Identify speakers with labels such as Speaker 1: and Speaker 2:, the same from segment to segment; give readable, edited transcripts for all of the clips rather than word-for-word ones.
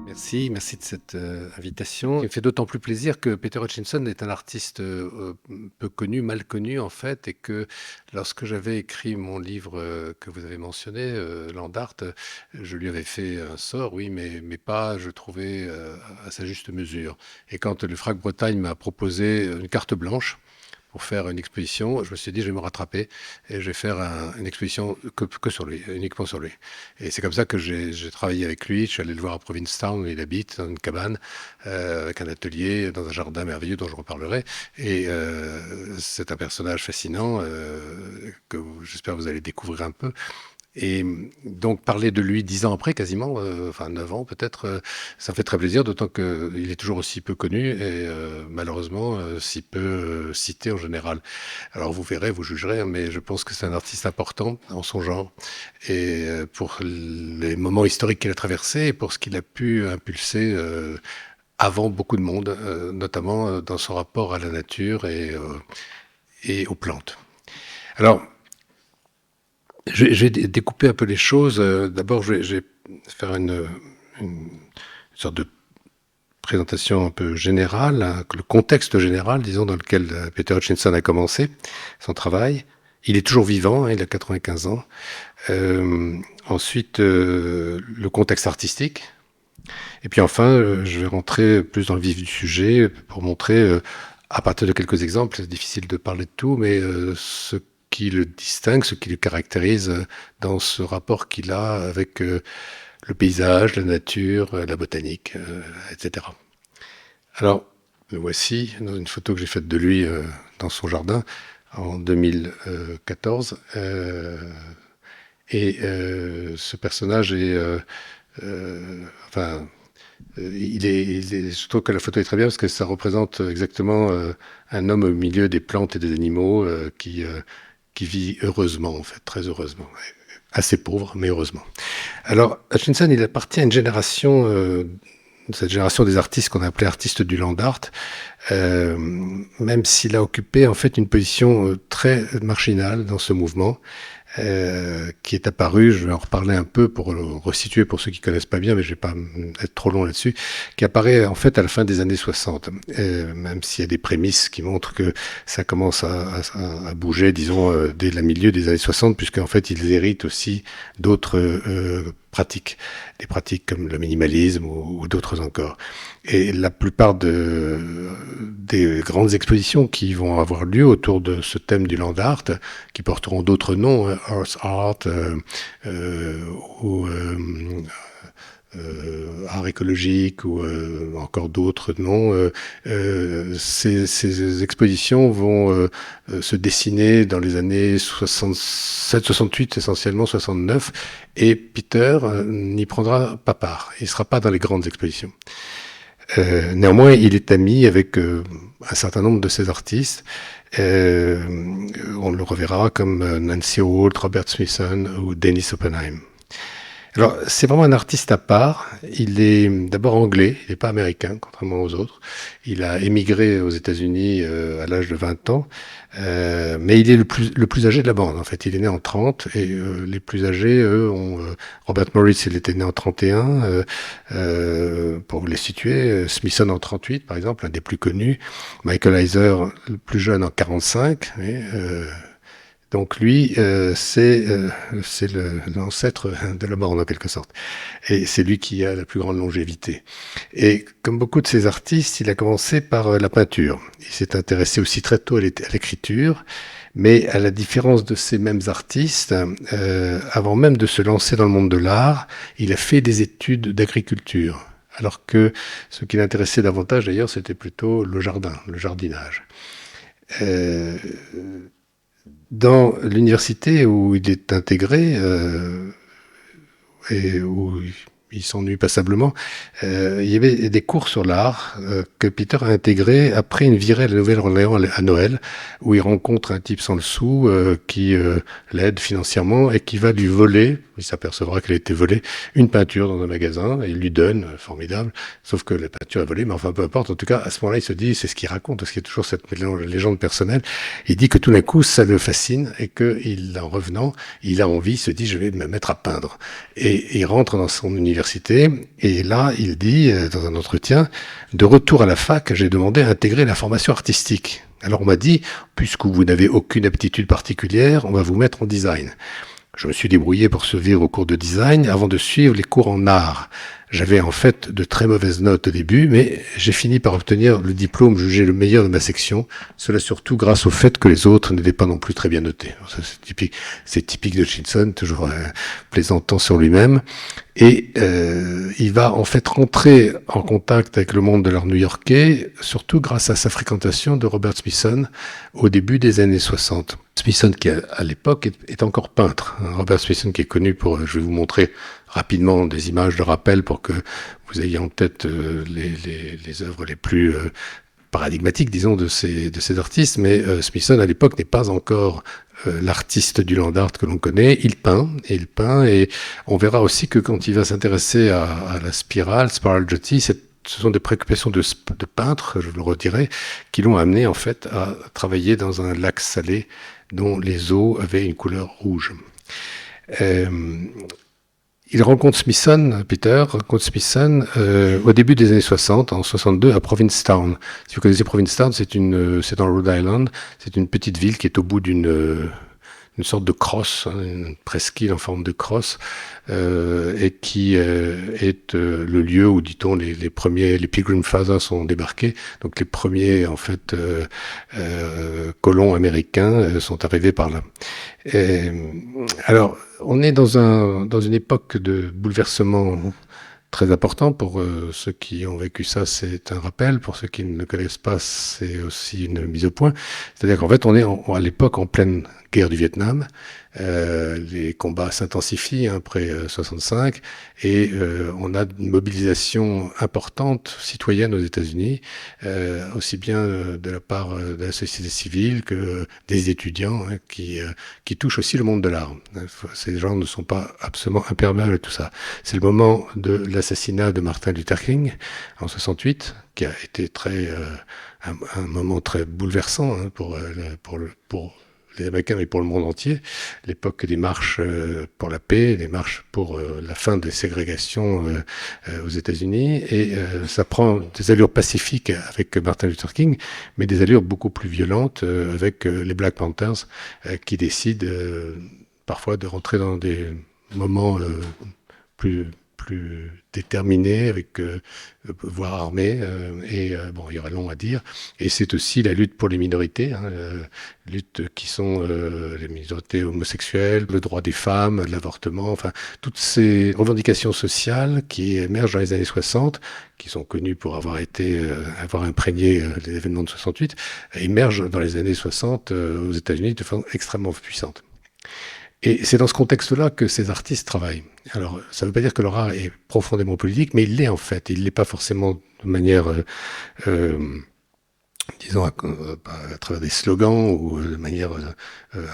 Speaker 1: Merci de cette invitation. Il me fait d'autant plus plaisir que Peter Hutchinson est un artiste peu connu, mal connu en fait, et que lorsque j'avais écrit mon livre que vous avez mentionné, Land Art, je lui avais fait un sort, oui, mais pas, je trouvais, à sa juste mesure. Et quand le FRAC Bretagne m'a proposé une carte blanche, pour faire une exposition, je me suis dit, je vais me rattraper et je vais faire une exposition que sur lui, uniquement sur lui. Et c'est comme ça que j'ai travaillé avec lui. Je suis allé le voir à Provincetown, où il habite, dans une cabane, avec un atelier, dans un jardin merveilleux dont je reparlerai. Et c'est un personnage fascinant que j'espère vous allez découvrir un peu. Et donc parler de lui 10 ans après, quasiment, enfin 9 ans peut-être, ça me fait très plaisir, d'autant qu'il est toujours aussi peu connu et malheureusement si peu cité en général. Alors vous verrez, vous jugerez, hein, mais je pense que c'est un artiste important en son genre et pour les moments historiques qu'il a traversés et pour ce qu'il a pu impulser avant beaucoup de monde, notamment dans son rapport à la nature et aux plantes. Alors, je vais découper un peu les choses. D'abord, je vais faire une sorte de présentation un peu générale, hein, le contexte général, disons, dans lequel Peter Hutchinson a commencé son travail. Il est toujours vivant, hein, il a 95 ans. Ensuite, le contexte artistique. Et puis enfin, je vais rentrer plus dans le vif du sujet pour montrer, à partir de quelques exemples, c'est difficile de parler de tout, mais ce qui le distingue, ce qui le caractérise dans ce rapport qu'il a avec le paysage, la nature, la botanique, etc. Alors, le voici dans une photo que j'ai faite de lui dans son jardin en 2014. Ce personnage est... enfin, je trouve que la photo est très bien parce que ça représente exactement un homme au milieu des plantes et des animaux qui vit heureusement, en fait, très heureusement. Assez pauvre, mais heureusement. Alors, Hutchinson, il appartient à une génération, cette génération des artistes qu'on appelait artistes du land art, même s'il a occupé en fait une position très marginale dans ce mouvement. Qui est apparu, je vais en reparler un peu pour le resituer pour ceux qui connaissent pas bien, mais je vais pas être trop long là-dessus, qui apparaît en fait à la fin des années 60, même s'il y a des prémices qui montrent que ça commence à bouger, disons, dès le milieu des années 60, puisqu'en fait ils héritent aussi d'autres pratiques, des pratiques comme le minimalisme ou d'autres encore. Et la plupart des grandes expositions qui vont avoir lieu autour de ce thème du land art, qui porteront d'autres noms, Earth Art ou art écologique ou encore d'autres noms. Ces expositions vont se dessiner dans les années 67-68, essentiellement 69, et Peter n'y prendra pas part. Il ne sera pas dans les grandes expositions. Néanmoins, il est ami avec un certain nombre de ces artistes. On le reverra comme Nancy Holt, Robert Smithson ou Dennis Oppenheim. Alors, c'est vraiment un artiste à part. Il est d'abord anglais, il n'est pas américain, contrairement aux autres. Il a émigré aux États-Unis à l'âge de 20 ans, mais il est le plus âgé de la bande. En fait, il est né en 30 et les plus âgés, eux, Robert Morris, il était né en 31, pour vous les situer. Smithson en 38, par exemple, un des plus connus. Michael Heiser, le plus jeune, en 45. Donc lui, c'est l'ancêtre de la borne en quelque sorte. Et c'est lui qui a la plus grande longévité. Et comme beaucoup de ces artistes, il a commencé par la peinture. Il s'est intéressé aussi très tôt à l'écriture. Mais à la différence de ces mêmes artistes, avant même de se lancer dans le monde de l'art, il a fait des études d'agriculture. Alors que ce qui l'intéressait davantage d'ailleurs, c'était plutôt le jardin, le jardinage. Dans l'université où il est intégré et où il s'ennuie passablement, il y avait des cours sur l'art que Peter a intégré après une virée à la Nouvelle-Orléans à Noël, où il rencontre un type sans le sou qui l'aide financièrement et qui va lui voler, il s'apercevra qu'elle a été volée, une peinture dans un magasin, et il lui donne, formidable, sauf que la peinture est volée, mais enfin peu importe, en tout cas à ce moment-là il se dit, c'est ce qu'il raconte, parce qu'il y a toujours cette légende personnelle, il dit que tout d'un coup ça le fascine et que en revenant, il a envie, il se dit je vais me mettre à peindre, et il rentre dans son univers l'université. Et là, il dit, dans un entretien, de retour à la fac, j'ai demandé à intégrer la formation artistique. Alors on m'a dit, puisque vous n'avez aucune aptitude particulière, on va vous mettre en design. Je me suis débrouillé pour survivre aux cours de design avant de suivre les cours en art. J'avais en fait de très mauvaises notes au début, mais j'ai fini par obtenir le diplôme jugé le meilleur de ma section. Cela surtout grâce au fait que les autres n'étaient pas non plus très bien notés. Ça, c'est typique de Hutchinson, toujours plaisantant sur lui-même. Et il va en fait rentrer en contact avec le monde de l'art new-yorkais, surtout grâce à sa fréquentation de Robert Smithson au début des années 60. Smithson, qui à l'époque est encore peintre. Robert Smithson, qui est connu pour, je vais vous montrer rapidement des images de rappel pour que vous ayez en tête les œuvres les plus paradigmatiques, disons, de ces artistes. Mais Smithson, à l'époque, n'est pas encore l'artiste du land art que l'on connaît. Il peint, et on verra aussi que quand il va s'intéresser à la spirale, Spiral Jetty, ce sont des préoccupations de peintre, je le redirai, qui l'ont amené en fait à travailler dans un lac salé dont les eaux avaient une couleur rouge. Il rencontre Smithson, Peter rencontre Smithson au début des années 60, en 62, à Provincetown. Si vous connaissez Provincetown, c'est en Rhode Island. C'est une petite ville qui est au bout d'une sorte de crosse, une presqu'île en forme de crosse, et qui est le lieu où, dit-on, les Pilgrim Fathers sont débarqués. Donc les premiers, en fait, colons américains sont arrivés par là. Alors, on est dans une époque de bouleversement très important. Pour ceux qui ont vécu ça, c'est un rappel. Pour ceux qui ne le connaissent pas, c'est aussi une mise au point. C'est-à-dire qu'en fait, on est à l'époque en pleine guerre du Vietnam. Les combats s'intensifient après 65 et on a une mobilisation importante citoyenne aux États-Unis, aussi bien de la part de la société civile que des étudiants qui touchent aussi le monde de l'art. Ces gens ne sont pas absolument imperméables à tout ça. C'est le moment de l'assassinat de Martin Luther King en 68, qui a été un moment très bouleversant pour les Américains, mais pour le monde entier. L'époque des marches pour la paix, des marches pour la fin des ségrégations aux États-Unis. Et ça prend des allures pacifiques avec Martin Luther King, mais des allures beaucoup plus violentes avec les Black Panthers qui décident parfois de rentrer dans des moments plus déterminés, avec voire armés, bon, il y aurait long à dire. Et c'est aussi la lutte pour les minorités, luttes qui sont les minorités homosexuelles, le droit des femmes, l'avortement, enfin toutes ces revendications sociales qui émergent dans les années 60, qui sont connues pour avoir imprégné les événements de 68, émergent dans les années 60 aux États-Unis de façon extrêmement puissante. Et c'est dans ce contexte-là que ces artistes travaillent. Alors, ça ne veut pas dire que leur art est profondément politique, mais il l'est en fait. Il ne l'est pas forcément de manière, disons, à travers des slogans ou de manière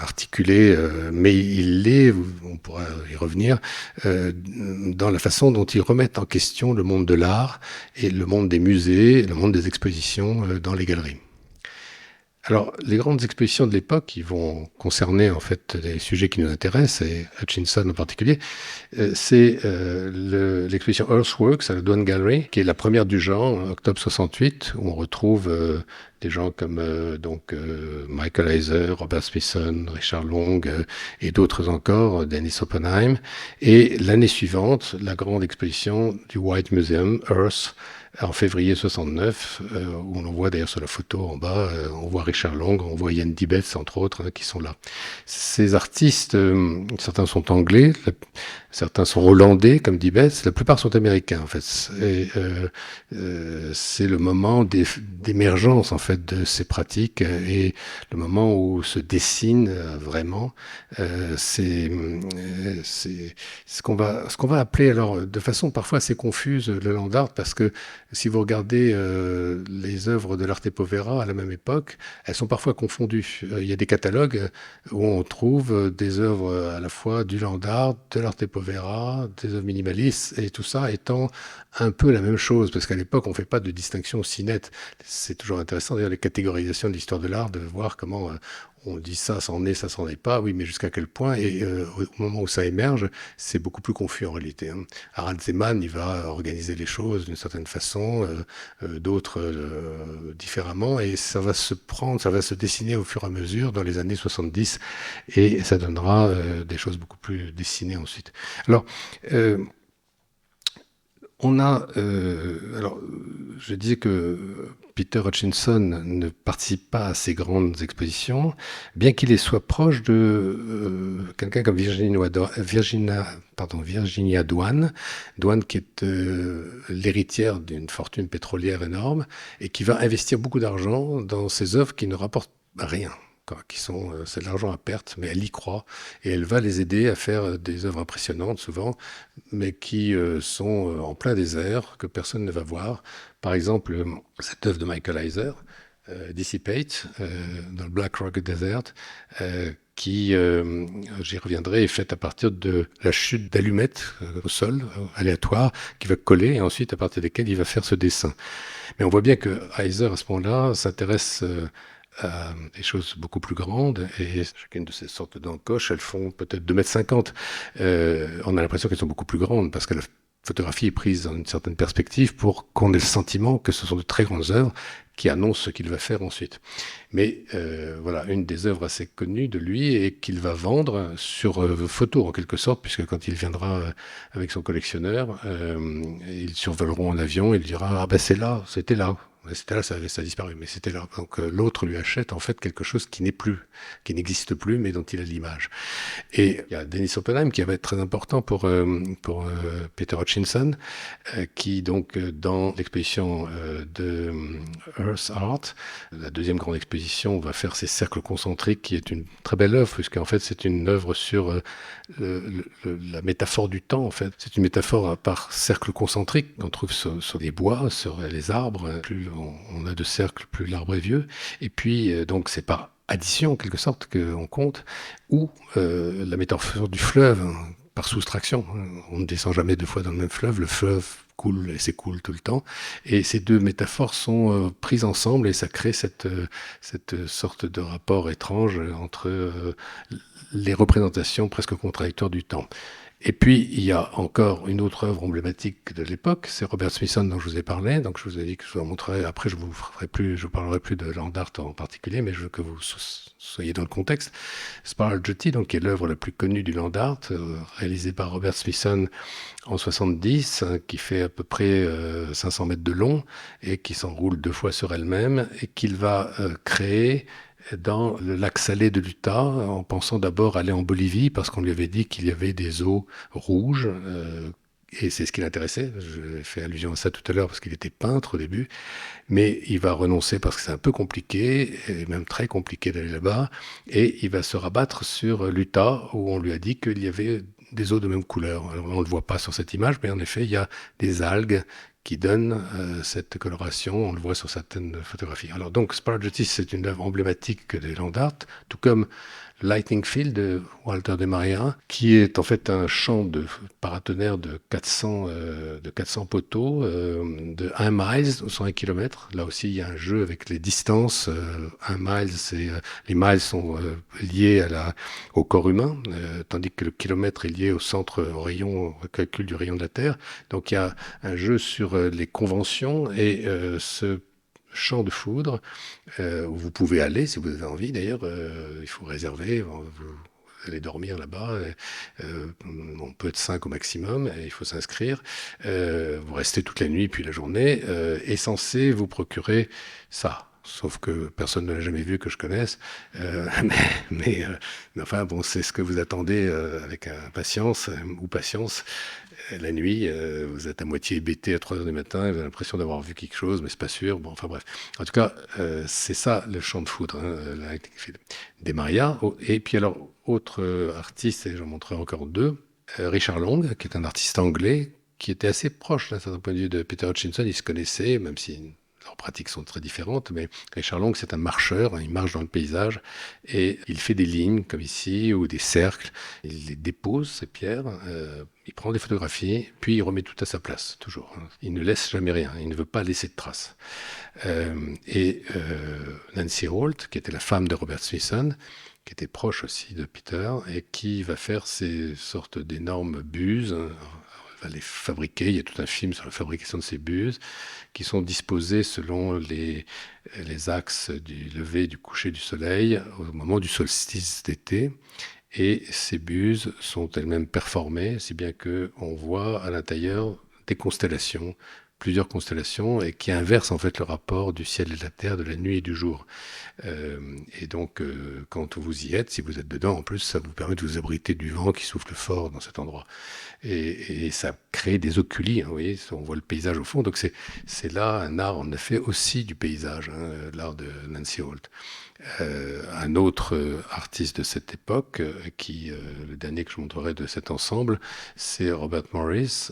Speaker 1: articulée, mais il l'est, on pourra y revenir, dans la façon dont ils remettent en question le monde de l'art et le monde des musées, le monde des expositions dans les galeries. Alors, les grandes expositions de l'époque, qui vont concerner en fait les sujets qui nous intéressent, et Hutchinson en particulier, c'est l'exposition Earthworks à la Duane Gallery, qui est la première du genre, en octobre 68, où on retrouve des gens comme Michael Heiser, Robert Smithson, Richard Long et d'autres encore, Dennis Oppenheim. Et l'année suivante, la grande exposition du White Museum, Earth, en février 69, où on en voit d'ailleurs sur la photo en bas, on voit Richard Long, on voit Ian Dibbets entre autres qui sont là. Ces artistes, certains sont anglais, certains sont hollandais comme Dibbets, la plupart sont américains en fait. Et c'est le moment d'émergence en fait de ces pratiques et le moment où se dessine vraiment. C'est ce qu'on va appeler alors de façon parfois assez confuse le land art, parce que si vous regardez les œuvres de l'Arte Povera à la même époque, elles sont parfois confondues. Il y a des catalogues où on trouve des œuvres à la fois du land art, de l'Arte Povera, des œuvres minimalistes, et tout ça étant un peu la même chose, parce qu'à l'époque, on ne fait pas de distinction aussi nette. C'est toujours intéressant, d'ailleurs, les catégorisations de l'histoire de l'art, de voir comment on dit ça s'en est, ça s'en est pas, oui, mais jusqu'à quel point? Et au moment où ça émerge, c'est beaucoup plus confus en réalité, hein. Harald Zeman, il va organiser les choses d'une certaine façon, d'autres différemment, et ça va se prendre, ça va se dessiner au fur et à mesure dans les années 70, et ça donnera des choses beaucoup plus dessinées ensuite. Alors, je disais que Peter Hutchinson ne participe pas à ces grandes expositions, bien qu'il soit proche de quelqu'un comme Virginia Dwan, qui est l'héritière d'une fortune pétrolière énorme et qui va investir beaucoup d'argent dans ses œuvres qui ne rapportent rien, quoi, c'est de l'argent à perte, mais elle y croit et elle va les aider à faire des œuvres impressionnantes souvent, mais qui sont en plein désert, que personne ne va voir. Par exemple, cette œuvre de Michael Heiser, Dissipate, dans le Black Rock Desert, qui, j'y reviendrai, est faite à partir de la chute d'allumettes au sol, aléatoire, qui va coller, et ensuite à partir desquelles il va faire ce dessin. Mais on voit bien que Heiser, à ce moment-là, s'intéresse à des choses beaucoup plus grandes, et chacune de ces sortes d'encoches, elles font peut-être 2,50 m. On a l'impression qu'elles sont beaucoup plus grandes, parce que la photographie est prise dans une certaine perspective pour qu'on ait le sentiment que ce sont de très grandes œuvres qui annoncent ce qu'il va faire ensuite. Mais voilà, une des œuvres assez connues de lui et qu'il va vendre sur photo en quelque sorte, puisque quand il viendra avec son collectionneur, ils survoleront en avion, il dira « Ah ben c'est là, c'était là ». C'était là, ça a disparu, mais c'était là. Donc l'autre lui achète en fait quelque chose qui n'est plus, qui n'existe plus, mais dont il a l'image. Et il y a Dennis Oppenheim qui va être très important pour Peter Hutchinson, qui donc dans l'exposition de Earth Art, la deuxième grande exposition, va faire ces cercles concentriques, qui est une très belle œuvre, puisqu'en fait c'est une œuvre sur la métaphore du temps. En fait, c'est une métaphore par cercle concentrique qu'on trouve sur les bois, sur les arbres. Plus on a de cercles, plus l'arbre est vieux. Et puis donc c'est par addition en quelque sorte qu'on compte, ou la métaphore du fleuve, hein, par soustraction. On ne descend jamais deux fois dans le même fleuve, le fleuve coule et s'écoule tout le temps, et ces deux métaphores sont prises ensemble et ça crée cette sorte de rapport étrange entre les représentations presque contradictoires du temps. Et puis, il y a encore une autre œuvre emblématique de l'époque, c'est Robert Smithson dont je vous ai parlé. Donc, je vous ai dit que je vous en montrerai. Après, je vous parlerai plus de Land Art en particulier, mais je veux que vous soyez dans le contexte. Spiral Jetty, donc, qui est l'œuvre la plus connue du Land Art, réalisée par Robert Smithson en 70, qui fait à peu près 500 mètres de long et qui s'enroule 2 fois sur elle-même et qu'il va créer dans le lac salé de l'Utah, en pensant d'abord aller en Bolivie, parce qu'on lui avait dit qu'il y avait des eaux rouges, et c'est ce qui l'intéressait. Je fais allusion à ça tout à l'heure, parce qu'il était peintre au début, mais il va renoncer parce que c'est un peu compliqué, et même très compliqué d'aller là-bas, et il va se rabattre sur l'Utah, où on lui a dit qu'il y avait des eaux de même couleur. Alors là, on ne le voit pas sur cette image, mais en effet, il y a des algues qui donne cette coloration, on le voit sur certaines photographies. Alors donc, Spiral Jetty, c'est une œuvre emblématique des Land Art, tout comme Lightning Field de Walter de Maria, qui est en fait un champ de paratonnerre de 400 poteaux, de 1 mile, 101 km. Là aussi, il y a un jeu avec les distances. 1 mile, les miles sont liés au corps humain, tandis que le kilomètre est lié au centre, au calcul du rayon de la Terre. Donc il y a un jeu sur les conventions et ce champ de foudre où vous pouvez aller si vous avez envie. D'ailleurs, il faut réserver. Vous allez dormir là-bas. On peut être 5 au maximum. Et il faut s'inscrire. Vous restez toute la nuit puis la journée. Est censé vous procurer ça. Sauf que personne ne l'a jamais vu que je connaisse. Mais enfin, bon, c'est ce que vous attendez avec impatience ou patience. La nuit, vous êtes à moitié hébété à 3 heures du matin, vous avez l'impression d'avoir vu quelque chose, mais c'est pas sûr. Bon, enfin bref. En tout cas, c'est ça le champ de foudre, hein, des Maria. Et puis alors, autre artiste, et j'en montrerai encore 2, Richard Long, qui est un artiste anglais, qui était assez proche d'un certain point de vue de Peter Hutchinson. Ils se connaissaient, même si leurs pratiques sont très différentes, mais Richard Long, c'est un marcheur, il marche dans le paysage et il fait des lignes comme ici ou des cercles. Il les dépose, ces pierres, il prend des photographies, puis il remet tout à sa place, toujours. Il ne laisse jamais rien, il ne veut pas laisser de traces. Nancy Holt, qui était la femme de Robert Smithson, qui était proche aussi de Peter, et qui va faire ces sortes d'énormes buses, va les fabriquer. Il y a tout un film sur la fabrication de ces buses, qui sont disposées selon les axes du lever et du coucher du soleil au moment du solstice d'été. Et ces buses sont elles-mêmes performées, si bien qu'on voit à l'intérieur des constellations, plusieurs constellations, et qui inversent en fait le rapport du ciel et de la terre, de la nuit et du jour. Et donc, quand vous y êtes, si vous êtes dedans, en plus, ça vous permet de vous abriter du vent qui souffle fort dans cet endroit. Et ça crée des oculis, hein, vous voyez, on voit le paysage au fond. Donc c'est là un art, en effet, aussi du paysage, hein, l'art de Nancy Holt. Un autre artiste de cette époque, le dernier que je montrerai de cet ensemble, c'est Robert Morris,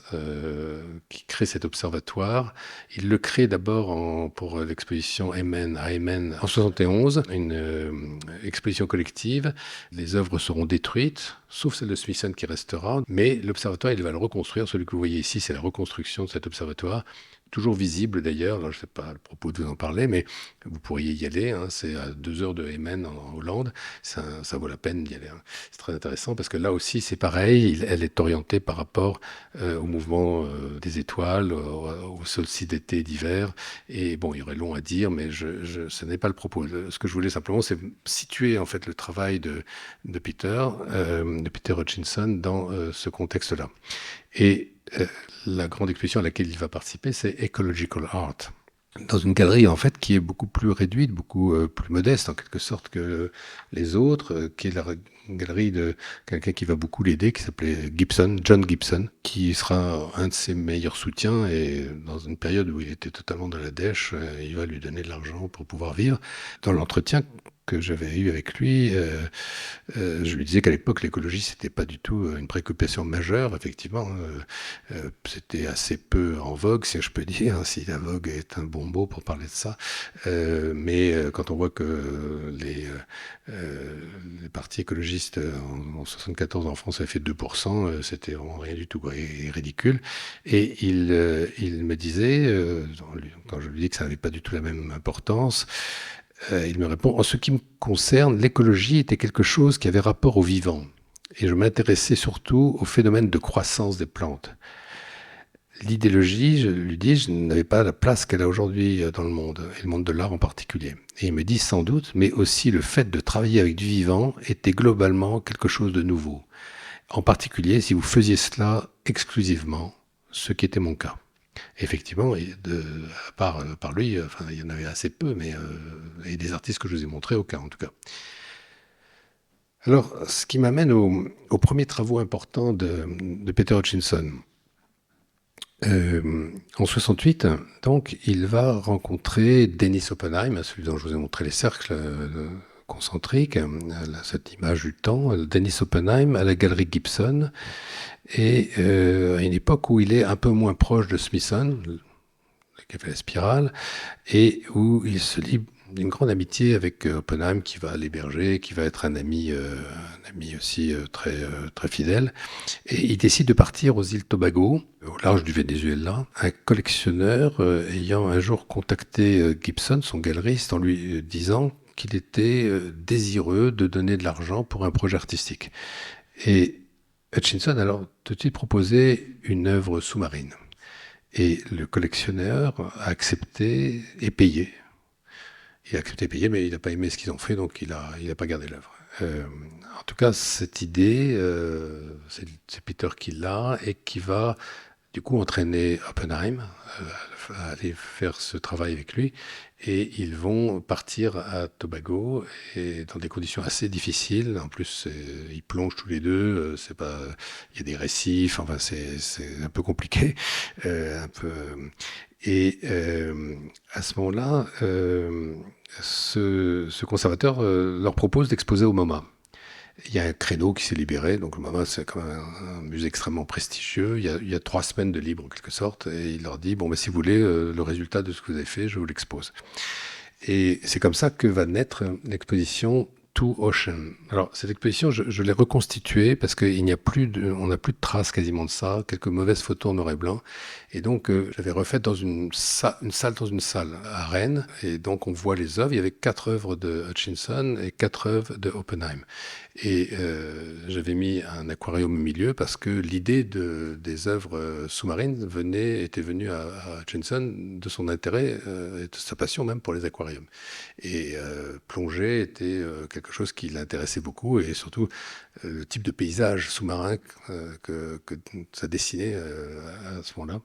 Speaker 1: qui crée cet observatoire. Il le crée d'abord pour l'exposition Amen à Amen en 71, une exposition collective. Les œuvres seront détruites, sauf celle de Smithson qui restera, mais l'observatoire, il va le reconstruire. Celui que vous voyez ici, c'est la reconstruction de cet observatoire. Toujours visible d'ailleurs, je ne sais pas à propos de vous en parler, mais vous pourriez y aller, hein, c'est à 2 heures de Emmen en Hollande, ça vaut la peine d'y aller. Hein. C'est très intéressant parce que là aussi c'est pareil, elle est orientée par rapport au mouvement des étoiles, au solstice d'été et d'hiver, et bon, il y aurait long à dire, mais ce n'est pas le propos. Ce que je voulais simplement, c'est situer en fait le travail de Peter Hutchinson dans ce contexte-là. Et la grande exposition à laquelle il va participer, c'est Ecological Art. Dans une galerie en fait qui est beaucoup plus réduite, beaucoup plus modeste en quelque sorte que les autres, qui est la galerie de quelqu'un qui va beaucoup l'aider, qui s'appelait John Gibson, qui sera un de ses meilleurs soutiens, et dans une période où il était totalement dans la dèche, il va lui donner de l'argent pour pouvoir vivre. Dans l'entretien que j'avais eu avec lui, je lui disais qu'à l'époque, l'écologie, c'était pas du tout une préoccupation majeure, effectivement. C'était assez peu en vogue, si je peux dire, si la vogue est un bon mot pour parler de ça. Mais quand on voit que les partis écologistes en 74 en France avaient fait 2%, c'était vraiment rien du tout, quoi, et ridicule. Et il me disait, quand je lui dis que ça n'avait pas du tout la même importance, il me répond: en ce qui me concerne, l'écologie était quelque chose qui avait rapport au vivant. Et je m'intéressais surtout au phénomène de croissance des plantes. L'idéologie, je lui dis, n'avait pas la place qu'elle a aujourd'hui dans le monde, et le monde de l'art en particulier. Et il me dit: sans doute, mais aussi le fait de travailler avec du vivant était globalement quelque chose de nouveau. En particulier, si vous faisiez cela exclusivement, ce qui était mon cas. Effectivement, à part lui, enfin, il y en avait assez peu, mais et des artistes que je vous ai montrés, aucun en tout cas. Alors, ce qui m'amène aux premiers travaux importants de Peter Hutchinson. En 68, donc, il va rencontrer Dennis Oppenheim, celui dont je vous ai montré les cercles concentriques, cette image du temps, Dennis Oppenheim à la galerie Gibson, et à une époque où il est un peu moins proche de Smithson, qui a fait la spirale, et où il se lie d'une grande amitié avec Oppenheim, qui va l'héberger, qui va être un ami aussi très fidèle. Et il décide de partir aux îles Tobago, au large du Venezuela. Un collectionneur ayant un jour contacté Gibson, son galeriste, en lui disant qu'il était désireux de donner de l'argent pour un projet artistique. Et Hutchinson alors tout de suite proposé une œuvre sous-marine. Et le collectionneur a accepté et payé. Il a accepté de payer, mais il n'a pas aimé ce qu'ils ont fait, donc il a pas gardé l'œuvre. En tout cas, cette idée, c'est Peter qui l'a et qui va du coup entraîner Oppenheim à aller faire ce travail avec lui. Et ils vont partir à Tobago et dans des conditions assez difficiles. En plus, ils plongent tous les deux. Il y a des récifs. Enfin, c'est un peu compliqué, un peu. Et à ce moment-là, ce conservateur leur propose d'exposer au MoMA. Il y a un créneau qui s'est libéré, donc le MoMA, c'est quand même un musée extrêmement prestigieux. Il y a 3 semaines de libre, en quelque sorte, et il leur dit, bon, ben, si vous voulez le résultat de ce que vous avez fait, je vous l'expose. Et c'est comme ça que va naître l'exposition To Ocean. Alors, cette exposition, je l'ai reconstituée parce qu'il n'y a plus on n'a plus de traces quasiment de ça, quelques mauvaises photos en noir et blanc. Et donc, j'avais refait dans une salle dans une salle à Rennes. Et donc, on voit les œuvres. Il y avait 4 œuvres de Hutchinson et 4 œuvres de Oppenheim. Et j'avais mis un aquarium au milieu parce que l'idée des œuvres sous-marines était venue à Hutchinson de son intérêt et de sa passion même pour les aquariums. Et plonger était quelque chose qui l'intéressait beaucoup et surtout le type de paysage sous-marin que ça dessinait à ce moment-là.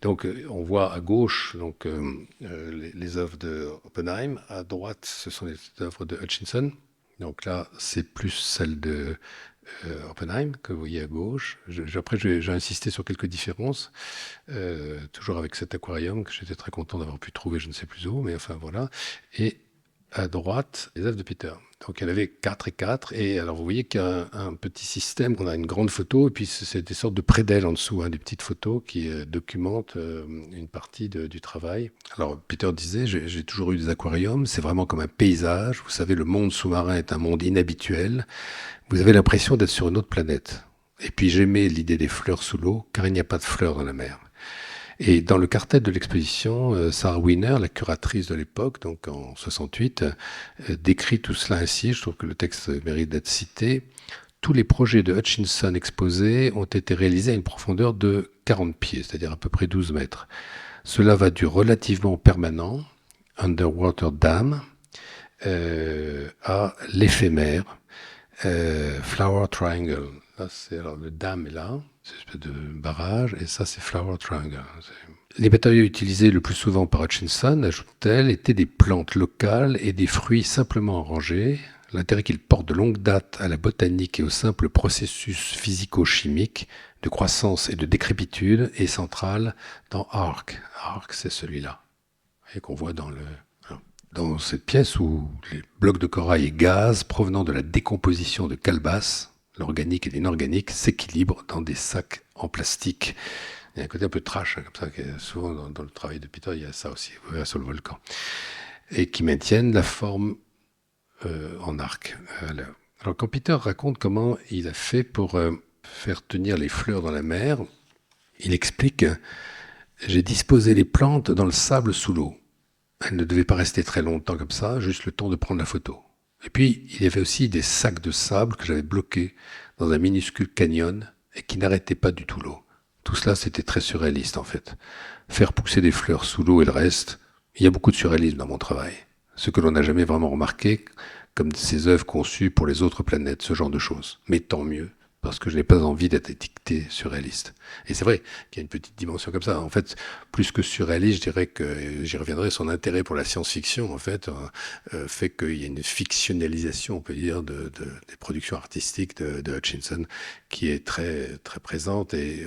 Speaker 1: Donc on voit à gauche donc, les œuvres de Oppenheim, à droite ce sont les œuvres de Hutchinson. Donc là, c'est plus celle de Oppenheim que vous voyez à gauche. Après, j'ai insisté sur quelques différences, toujours avec cet aquarium que j'étais très content d'avoir pu trouver, je ne sais plus où, mais enfin voilà. Et à droite, les œuvres de Peter. Donc il y en avait 4 et 4. Et alors vous voyez qu'il y a un petit système, qu'on a une grande photo, et puis c'est des sortes de prédelles en dessous, hein, des petites photos qui documentent une partie du travail. Alors Peter disait, j'ai toujours eu des aquariums, c'est vraiment comme un paysage. Vous savez, le monde sous-marin est un monde inhabituel. Vous avez l'impression d'être sur une autre planète. Et puis j'aimais l'idée des fleurs sous l'eau, car il n'y a pas de fleurs dans la mer. Et dans le cartel de l'exposition, Sarah Wiener, la curatrice de l'époque, donc en 68, décrit tout cela ainsi. Je trouve que le texte mérite d'être cité. Tous les projets de Hutchinson exposés ont été réalisés à une profondeur de 40 pieds, c'est-à-dire à peu près 12 mètres. Cela va du relativement permanent, underwater dam, à l'éphémère, flower triangle. Là, alors, le dam est là, c'est une espèce de barrage, et ça, c'est flower triangle. Les matériaux utilisés le plus souvent par Hutchinson, ajoute-t-elle, étaient des plantes locales et des fruits simplement rangés. L'intérêt qu'il porte de longue date à la botanique et au simple processus physico-chimique de croissance et de décrépitude est central dans Arc. Arc, c'est celui-là, et qu'on voit dans cette pièce où les blocs de corail et gaz provenant de la décomposition de calebasse, l'organique et l'inorganique, s'équilibrent dans des sacs en plastique. Il y a un côté un peu trash, hein, comme ça, que souvent dans le travail de Peter, il y a ça aussi, vous verrez sur le volcan. Et qui maintiennent la forme en arc. Alors quand Peter raconte comment il a fait pour faire tenir les fleurs dans la mer, il explique « J'ai disposé les plantes dans le sable sous l'eau. Elles ne devaient pas rester très longtemps comme ça, juste le temps de prendre la photo. Et puis, il y avait aussi des sacs de sable que j'avais bloqués dans un minuscule canyon et qui n'arrêtaient pas du tout l'eau. Tout cela, c'était très surréaliste en fait. Faire pousser des fleurs sous l'eau et le reste, il y a beaucoup de surréalisme dans mon travail. Ce que l'on n'a jamais vraiment remarqué, comme ces œuvres conçues pour les autres planètes, ce genre de choses. Mais tant mieux, parce que je n'ai pas envie d'être étiqueté surréaliste. Et c'est vrai qu'il y a une petite dimension comme ça. En fait, plus que surréaliste, je dirais que, j'y reviendrai, son intérêt pour la science-fiction, en fait, fait qu'il y a une fictionnalisation, on peut dire, des productions artistiques de Hutchinson, qui est très, très présente et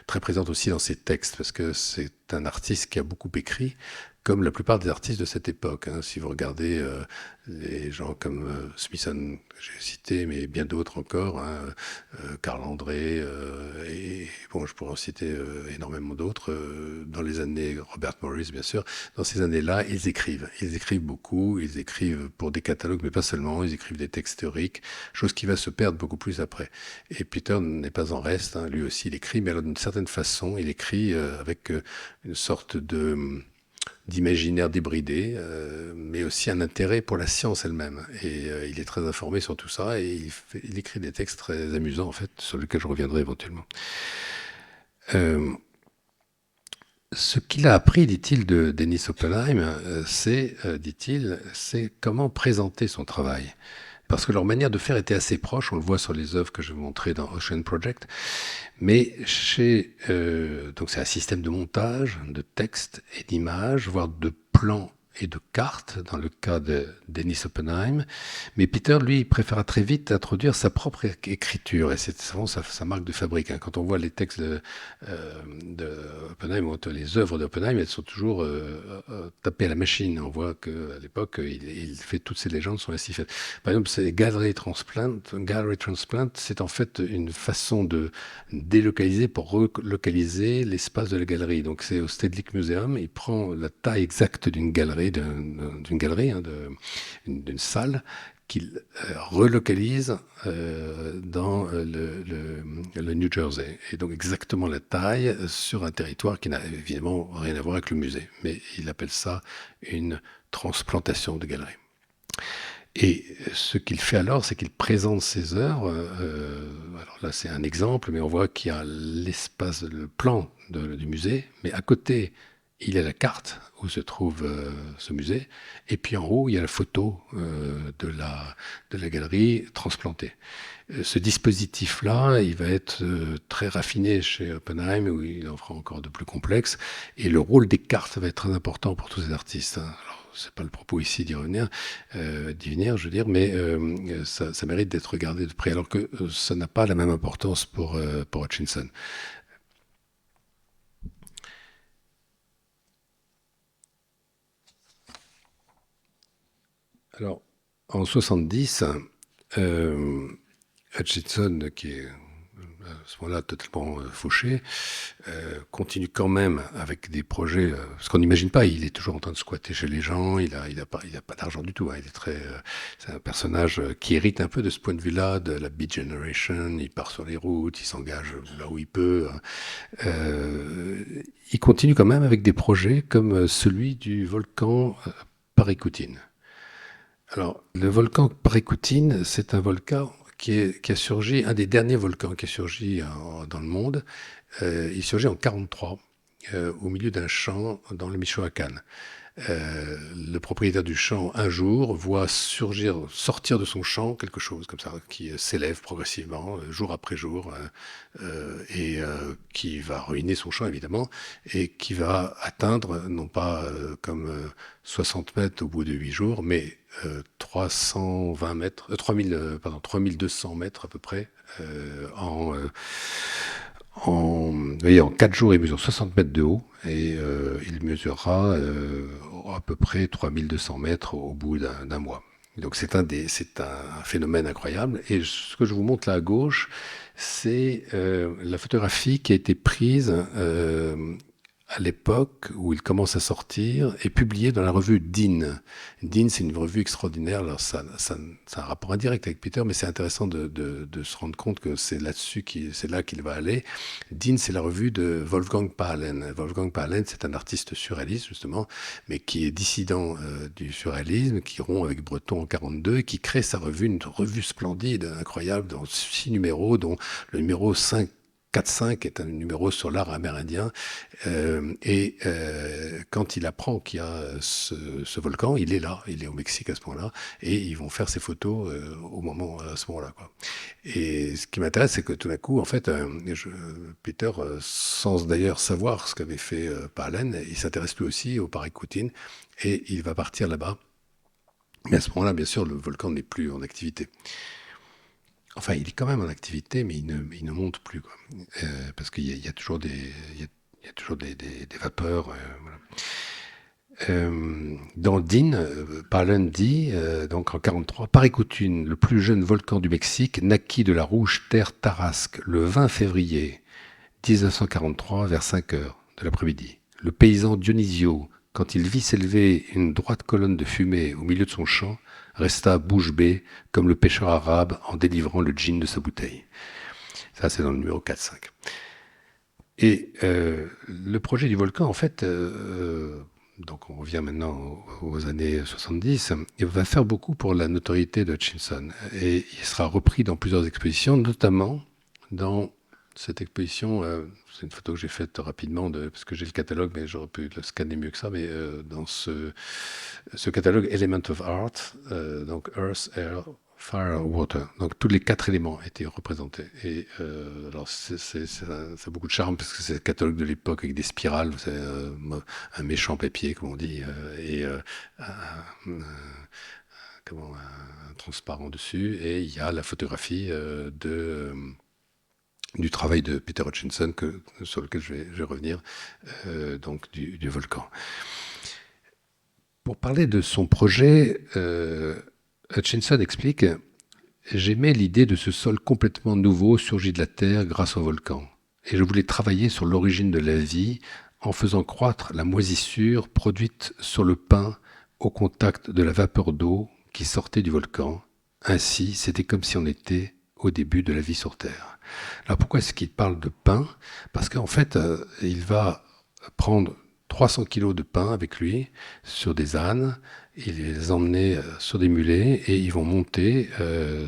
Speaker 1: très présente aussi dans ses textes, parce que c'est un artiste qui a beaucoup écrit, comme la plupart des artistes de cette époque. Hein. Si vous regardez les gens comme Smithson, que j'ai cité, mais bien d'autres encore, hein, Carl André, et bon, je pourrais en citer énormément d'autres, dans les années, Robert Morris bien sûr, dans ces années-là, ils écrivent beaucoup, ils écrivent pour des catalogues, mais pas seulement, ils écrivent des textes théoriques, chose qui va se perdre beaucoup plus après. Et Peter n'est pas en reste, hein, lui aussi il écrit, mais alors d'une certaine façon, il écrit avec une sorte d'imaginaire débridé, mais aussi un intérêt pour la science elle-même. Et il est très informé sur tout ça et il écrit des textes très amusants, en fait, sur lesquels je reviendrai éventuellement. Ce qu'il a appris, dit-il, de Dennis Oppenheim, dit-il, c'est comment présenter son travail. Parce que leur manière de faire était assez proche, on le voit sur les œuvres que je vais montrer dans Ocean Project. Mais donc c'est un système de montage, de texte et d'images, voire de plans et de cartes, dans le cas de Dennis Oppenheim. Mais Peter, lui, il préféra très vite introduire sa propre écriture, et c'est vraiment sa marque de fabrique. Hein. Quand on voit les textes de Oppenheim, ou les œuvres d'Oppenheim, elles sont toujours tapées à la machine. On voit qu'à l'époque, il fait toutes ces légendes sont ainsi faites. Par exemple, c'est Gallery Transplant. Gallery Transplant, c'est en fait une façon de délocaliser pour relocaliser l'espace de la galerie. Donc c'est au Stedelijk Museum, il prend la taille exacte d'une galerie, hein, d'une salle, qu'il relocalise dans le New Jersey. Et donc exactement la taille sur un territoire qui n'a évidemment rien à voir avec le musée. Mais il appelle ça une transplantation de galerie. Et ce qu'il fait alors, c'est qu'il présente ses œuvres. Alors là, c'est un exemple, mais on voit qu'il y a l'espace, le plan du musée, mais à côté, il y a la carte où se trouve ce musée, et puis en haut, il y a la photo de la galerie transplantée. Ce dispositif-là, il va être très raffiné chez Oppenheim, où il en fera encore de plus complexe, et le rôle des cartes va être très important pour tous ces artistes. Hein. Alors, c'est pas le propos ici d'y revenir, d'y venir, je veux dire, mais ça mérite d'être regardé de près, alors que ça n'a pas la même importance pour Hutchinson. Alors, en 70, euh, Hutchinson, qui est à ce moment-là totalement fauché, continue quand même avec des projets, parce qu'on n'imagine pas, il est toujours en train de squatter chez les gens, il a pas d'argent du tout, hein, c'est un personnage qui hérite un peu de ce point de vue-là, de la Beat Generation, il part sur les routes, il s'engage là où il peut. Il continue quand même avec des projets comme celui du volcan Parécoutine. Alors, le volcan Parécoutine, c'est un volcan qui a surgi, un des derniers volcans qui a surgi dans le monde. Il surgit en 1943, au milieu d'un champ dans le Michoacán. Le propriétaire du champ, un jour, voit sortir de son champ quelque chose comme ça, qui s'élève progressivement, jour après jour, et qui va ruiner son champ, évidemment, et qui va atteindre, non pas comme 60 mètres au bout de 8 jours, mais 320 mètres, 3200 mètres à peu près, vous voyez, en 4 jours, il mesure 60 mètres de haut et il mesurera à peu près 3200 mètres au bout d'un mois. Donc c'est un phénomène incroyable. Et ce que je vous montre là à gauche, c'est la photographie qui a été prise à l'époque où il commence à sortir et publiée dans la revue Dean. Dean, c'est une revue extraordinaire. Alors ça a un rapport indirect avec Peter, mais c'est intéressant de se rendre compte que c'est c'est là qu'il va aller. Dean, c'est la revue de Wolfgang Paalen. Wolfgang Paalen, c'est un artiste surréaliste, justement, mais qui est dissident du surréalisme, qui rompt avec Breton en 42 et qui crée sa revue, une revue splendide, incroyable, dans 6 numéros, dont le numéro 5 4-5 est un numéro sur l'art amérindien. Quand il apprend qu'il y a ce volcan, il est là, il est au Mexique à ce moment-là, et ils vont faire ses photos à ce moment-là, quoi. Et ce qui m'intéresse, c'est que tout d'un coup, en fait, Peter, sans d'ailleurs savoir ce qu'avait fait Pahlen, il s'intéresse lui aussi au Parécoutine, et il va partir là-bas. Mais à ce moment-là, bien sûr, le volcan n'est plus en activité. Enfin, il est quand même en activité, mais il ne monte plus, quoi. Parce qu'il y a toujours des vapeurs. Voilà. Dans Dean, Paalen dit, donc en 1943, Parécoutine, le plus jeune volcan du Mexique, naquit de la rouge terre tarasque le 20 février 1943 vers 5 heures de l'après-midi. Le paysan Dionisio, quand il vit s'élever une droite colonne de fumée au milieu de son champ, resta bouche bée comme le pêcheur arabe en délivrant le gin de sa bouteille. Ça, c'est dans le numéro 4-5. Et le projet du volcan, en fait, donc on revient maintenant aux années 70, il va faire beaucoup pour la notoriété de Hutchinson. Et il sera repris dans plusieurs expositions, notamment dans cette exposition, c'est une photo que j'ai faite rapidement, parce que j'ai le catalogue, mais j'aurais pu le scanner mieux que ça, mais dans ce catalogue Element of Art, donc Earth, Air, Fire, Water. Donc tous les 4 éléments étaient représentés. Et alors ça a beaucoup de charme parce que c'est le catalogue de l'époque avec des spirales, c'est un méchant papier, comme on dit, et comment, un transparent dessus. Et il y a la photographie du travail de Peter Hutchinson sur lequel je vais revenir, donc du volcan. Pour parler de son projet, Hutchinson explique: j'aimais l'idée de ce sol complètement nouveau surgi de la terre grâce au volcan. Et je voulais travailler sur l'origine de la vie en faisant croître la moisissure produite sur le pain au contact de la vapeur d'eau qui sortait du volcan. Ainsi, c'était comme si on était au début de la vie sur Terre. Alors pourquoi est-ce qu'il parle de pain? Parce qu'en fait, il va prendre 300 kilos de pain avec lui sur des ânes, il les emmener sur des mulets et ils vont monter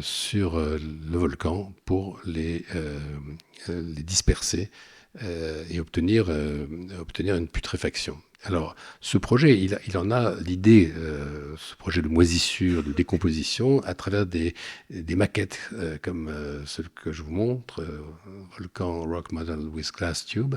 Speaker 1: sur le volcan pour les disperser et obtenir une putréfaction. Alors, ce projet, il en a l'idée, ce projet de moisissure, de décomposition, à travers des maquettes comme celle que je vous montre, Volcan Rock Model with Glass Tube.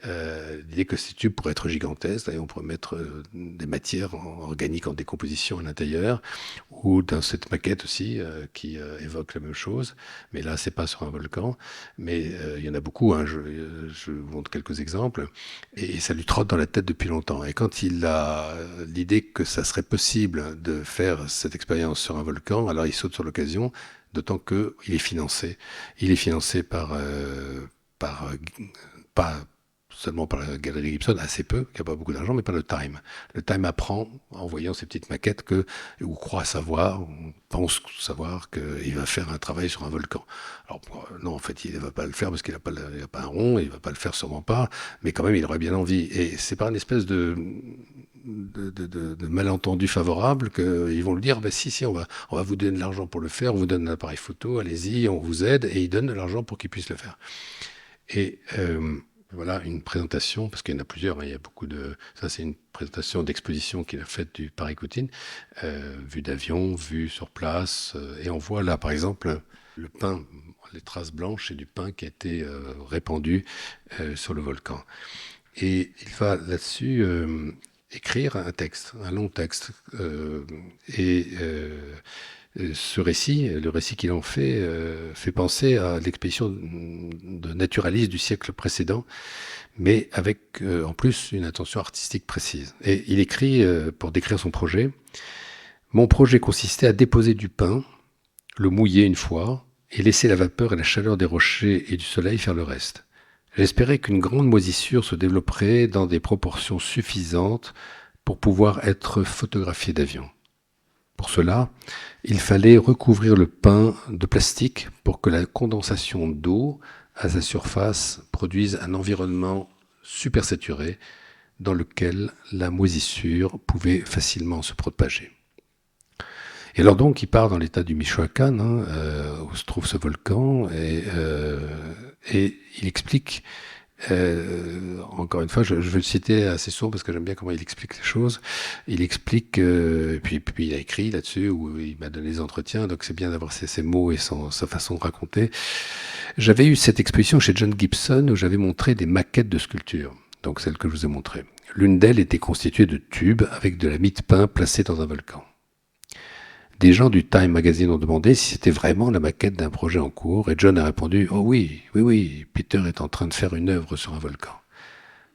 Speaker 1: L'idée que ces tubes pourraient être gigantesques, et on pourrait mettre des matières organiques en décomposition à l'intérieur, ou dans cette maquette aussi qui évoque la même chose, mais là, c'est pas sur un volcan, mais il y en a beaucoup, hein, je vous montre quelques exemples, et ça lui trotte dans la tête depuis longtemps. Et quand il a l'idée que ça serait possible de faire cette expérience sur un volcan, alors il saute sur l'occasion, d'autant qu'il est financé. Il est financé pas seulement par la Galerie Gibson, assez peu, qui n'a pas beaucoup d'argent, mais par le Time. Le Time apprend, en voyant ces petites maquettes, ou croit savoir, ou pense savoir qu'il va faire un travail sur un volcan. Alors non, en fait, il ne va pas le faire parce qu'il n'a pas un rond, il ne va pas le faire sûrement pas, mais quand même, il aurait bien envie. Et c'est par une espèce de malentendu favorable qu'ils vont lui dire, bah, si, on va vous donner de l'argent pour le faire, on vous donne un appareil photo, allez-y, on vous aide, et ils donnent de l'argent pour qu'il puisse le faire. Et voilà une présentation, parce qu'il y en a plusieurs, hein, il y a beaucoup de... Ça, c'est une présentation d'exposition qu'il a faite du Paris-Coutine, vue d'avion, vue sur place, et on voit là, par exemple, le pain, les traces blanches et du pain qui a été répandu sur le volcan. Et il va là-dessus écrire un texte, un long texte, ce récit, le récit qu'il en fait penser à l'expédition de naturalistes du siècle précédent, mais avec en plus une intention artistique précise. Et il écrit, pour décrire son projet: mon projet consistait à déposer du pain, le mouiller une fois, et laisser la vapeur et la chaleur des rochers et du soleil faire le reste. J'espérais qu'une grande moisissure se développerait dans des proportions suffisantes pour pouvoir être photographié d'avion. Pour cela, il fallait recouvrir le pain de plastique pour que la condensation d'eau à sa surface produise un environnement supersaturé dans lequel la moisissure pouvait facilement se propager. Et alors donc, il part dans l'état du Michoacán, où se trouve ce volcan, et il explique, encore une fois, je vais le citer assez souvent parce que j'aime bien comment il explique les choses. Il explique, puis il a écrit là-dessus, où il m'a donné des entretiens, donc c'est bien d'avoir ses mots et sa façon de raconter. J'avais eu cette exposition chez John Gibson où j'avais montré des maquettes de sculptures, donc celle que je vous ai montrée. L'une d'elles était constituée de tubes avec de la mie de pain placée dans un volcan. Des gens du Time Magazine ont demandé si c'était vraiment la maquette d'un projet en cours, et John a répondu: oh oui, Peter est en train de faire une œuvre sur un volcan.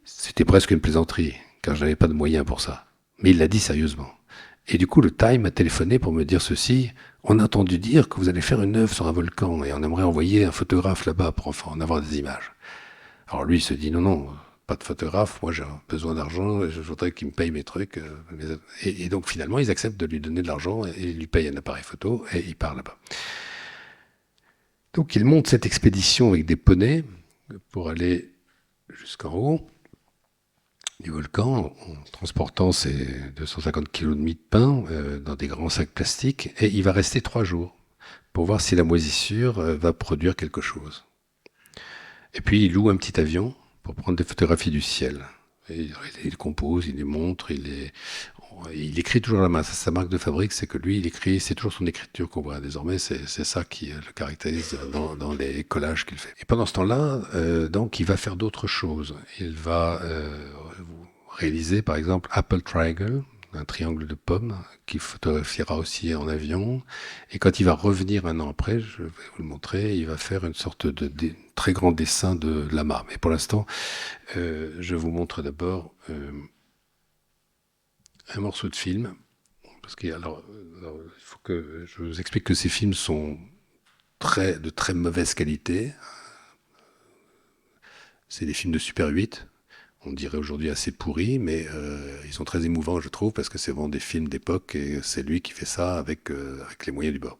Speaker 1: C'était presque une plaisanterie, car je n'avais pas de moyens pour ça. Mais il l'a dit sérieusement. Et du coup, le Time a téléphoné pour me dire ceci: on a entendu dire que vous allez faire une œuvre sur un volcan, et on aimerait envoyer un photographe là-bas pour en avoir des images. Alors lui, il se dit: non, pas de photographe, moi j'ai besoin d'argent, je voudrais qu'il me paye mes trucs. Et donc finalement, ils acceptent de lui donner de l'argent et ils lui payent un appareil photo et il part là-bas. Donc il monte cette expédition avec des poneys pour aller jusqu'en haut du volcan, en transportant ses 250 kilos de mie de pain dans des grands sacs plastiques, et il va rester 3 jours pour voir si la moisissure va produire quelque chose. Et puis il loue un petit avion pour prendre des photographies du ciel. Et il compose, il les montre, il écrit toujours à la main. Ça, sa marque de fabrique, c'est que lui, il écrit, c'est toujours son écriture qu'on voit désormais. C'est ça qui le caractérise dans les collages qu'il fait. Et pendant ce temps-là, donc, il va faire d'autres choses. Il va réaliser, par exemple, Apple Triangle, un triangle de pommes, qu'il photographiera aussi en avion. Et quand il va revenir un an après, je vais vous le montrer, il va faire une sorte de très grand dessin de lama. Mais pour l'instant, je vous montre d'abord un morceau de film. Parce que, alors, il faut que je vous explique que ces films sont de très mauvaise qualité. C'est des films de Super 8. On dirait aujourd'hui assez pourris, mais ils sont très émouvants, je trouve, parce que c'est vraiment des films d'époque et c'est lui qui fait ça avec les moyens du bord.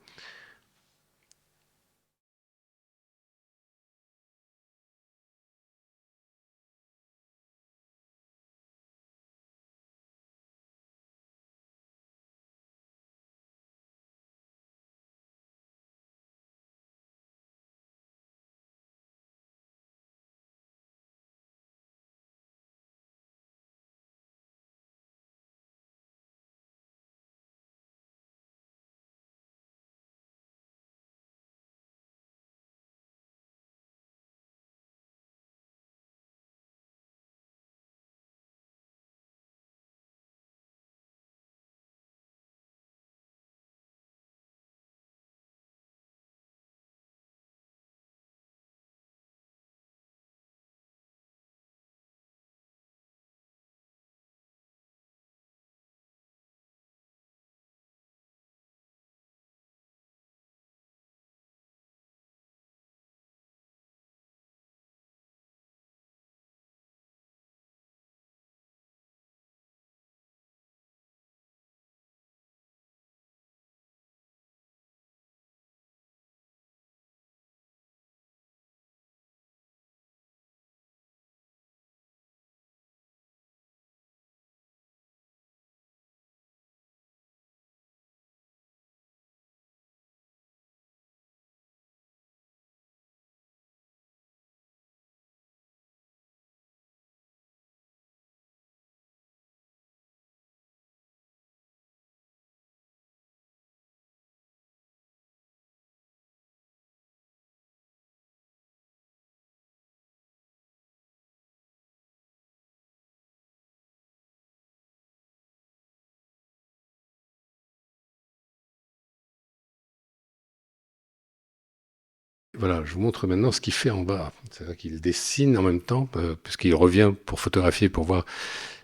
Speaker 1: Voilà, je vous montre maintenant ce qu'il fait en bas. C'est-à-dire qu'il dessine en même temps, puisqu'il revient pour photographier, pour voir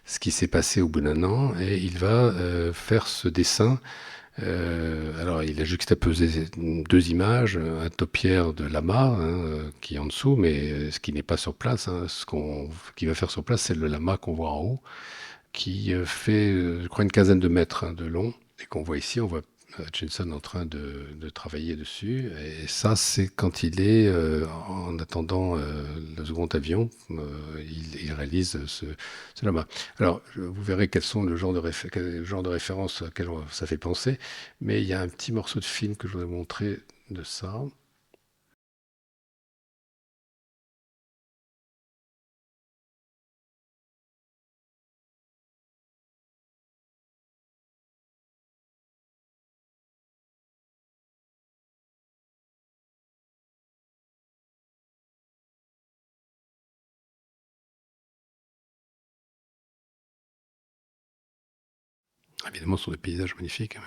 Speaker 1: ce qui s'est passé au bout d'un an, et il va faire ce dessin. Alors, il a juxtaposé deux images, un taupière de lama qui est en dessous, mais ce qui n'est pas sur place. Qu'il va faire sur place, c'est le lama qu'on voit en haut, qui fait, je crois, une quinzaine de mètres de long, et qu'on voit ici. On voit Hutchinson en train de travailler dessus. Et ça, c'est quand il est en attendant le second avion, il réalise ce lama. Alors, vous verrez quels sont quel genre de références auxquelles ça fait penser. Mais il y a un petit morceau de film que je voudrais montrer de ça. Évidemment, ce sont des paysages magnifiques, hein.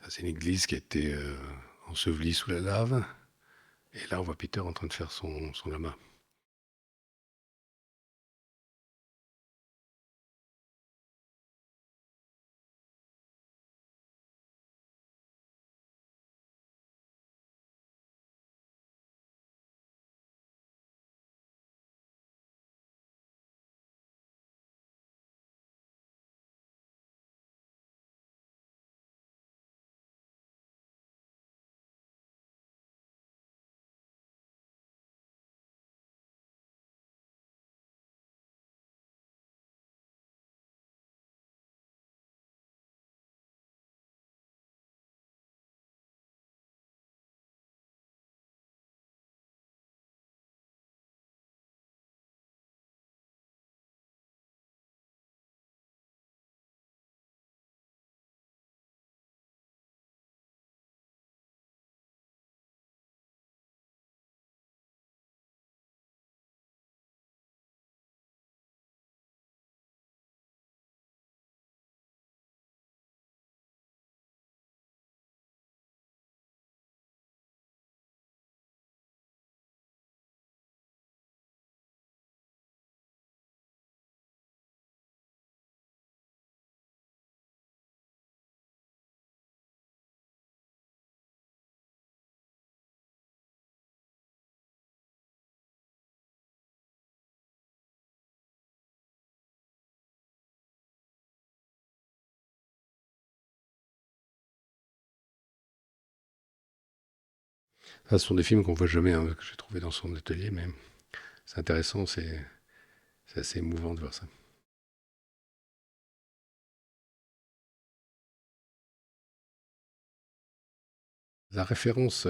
Speaker 1: C'est une église qui a été ensevelie sous la lave. Et là, on voit Peter en train de faire son lama. Ça, ce sont des films qu'on voit jamais, hein, que j'ai trouvé dans son atelier, mais c'est intéressant, c'est assez émouvant de voir ça. La référence,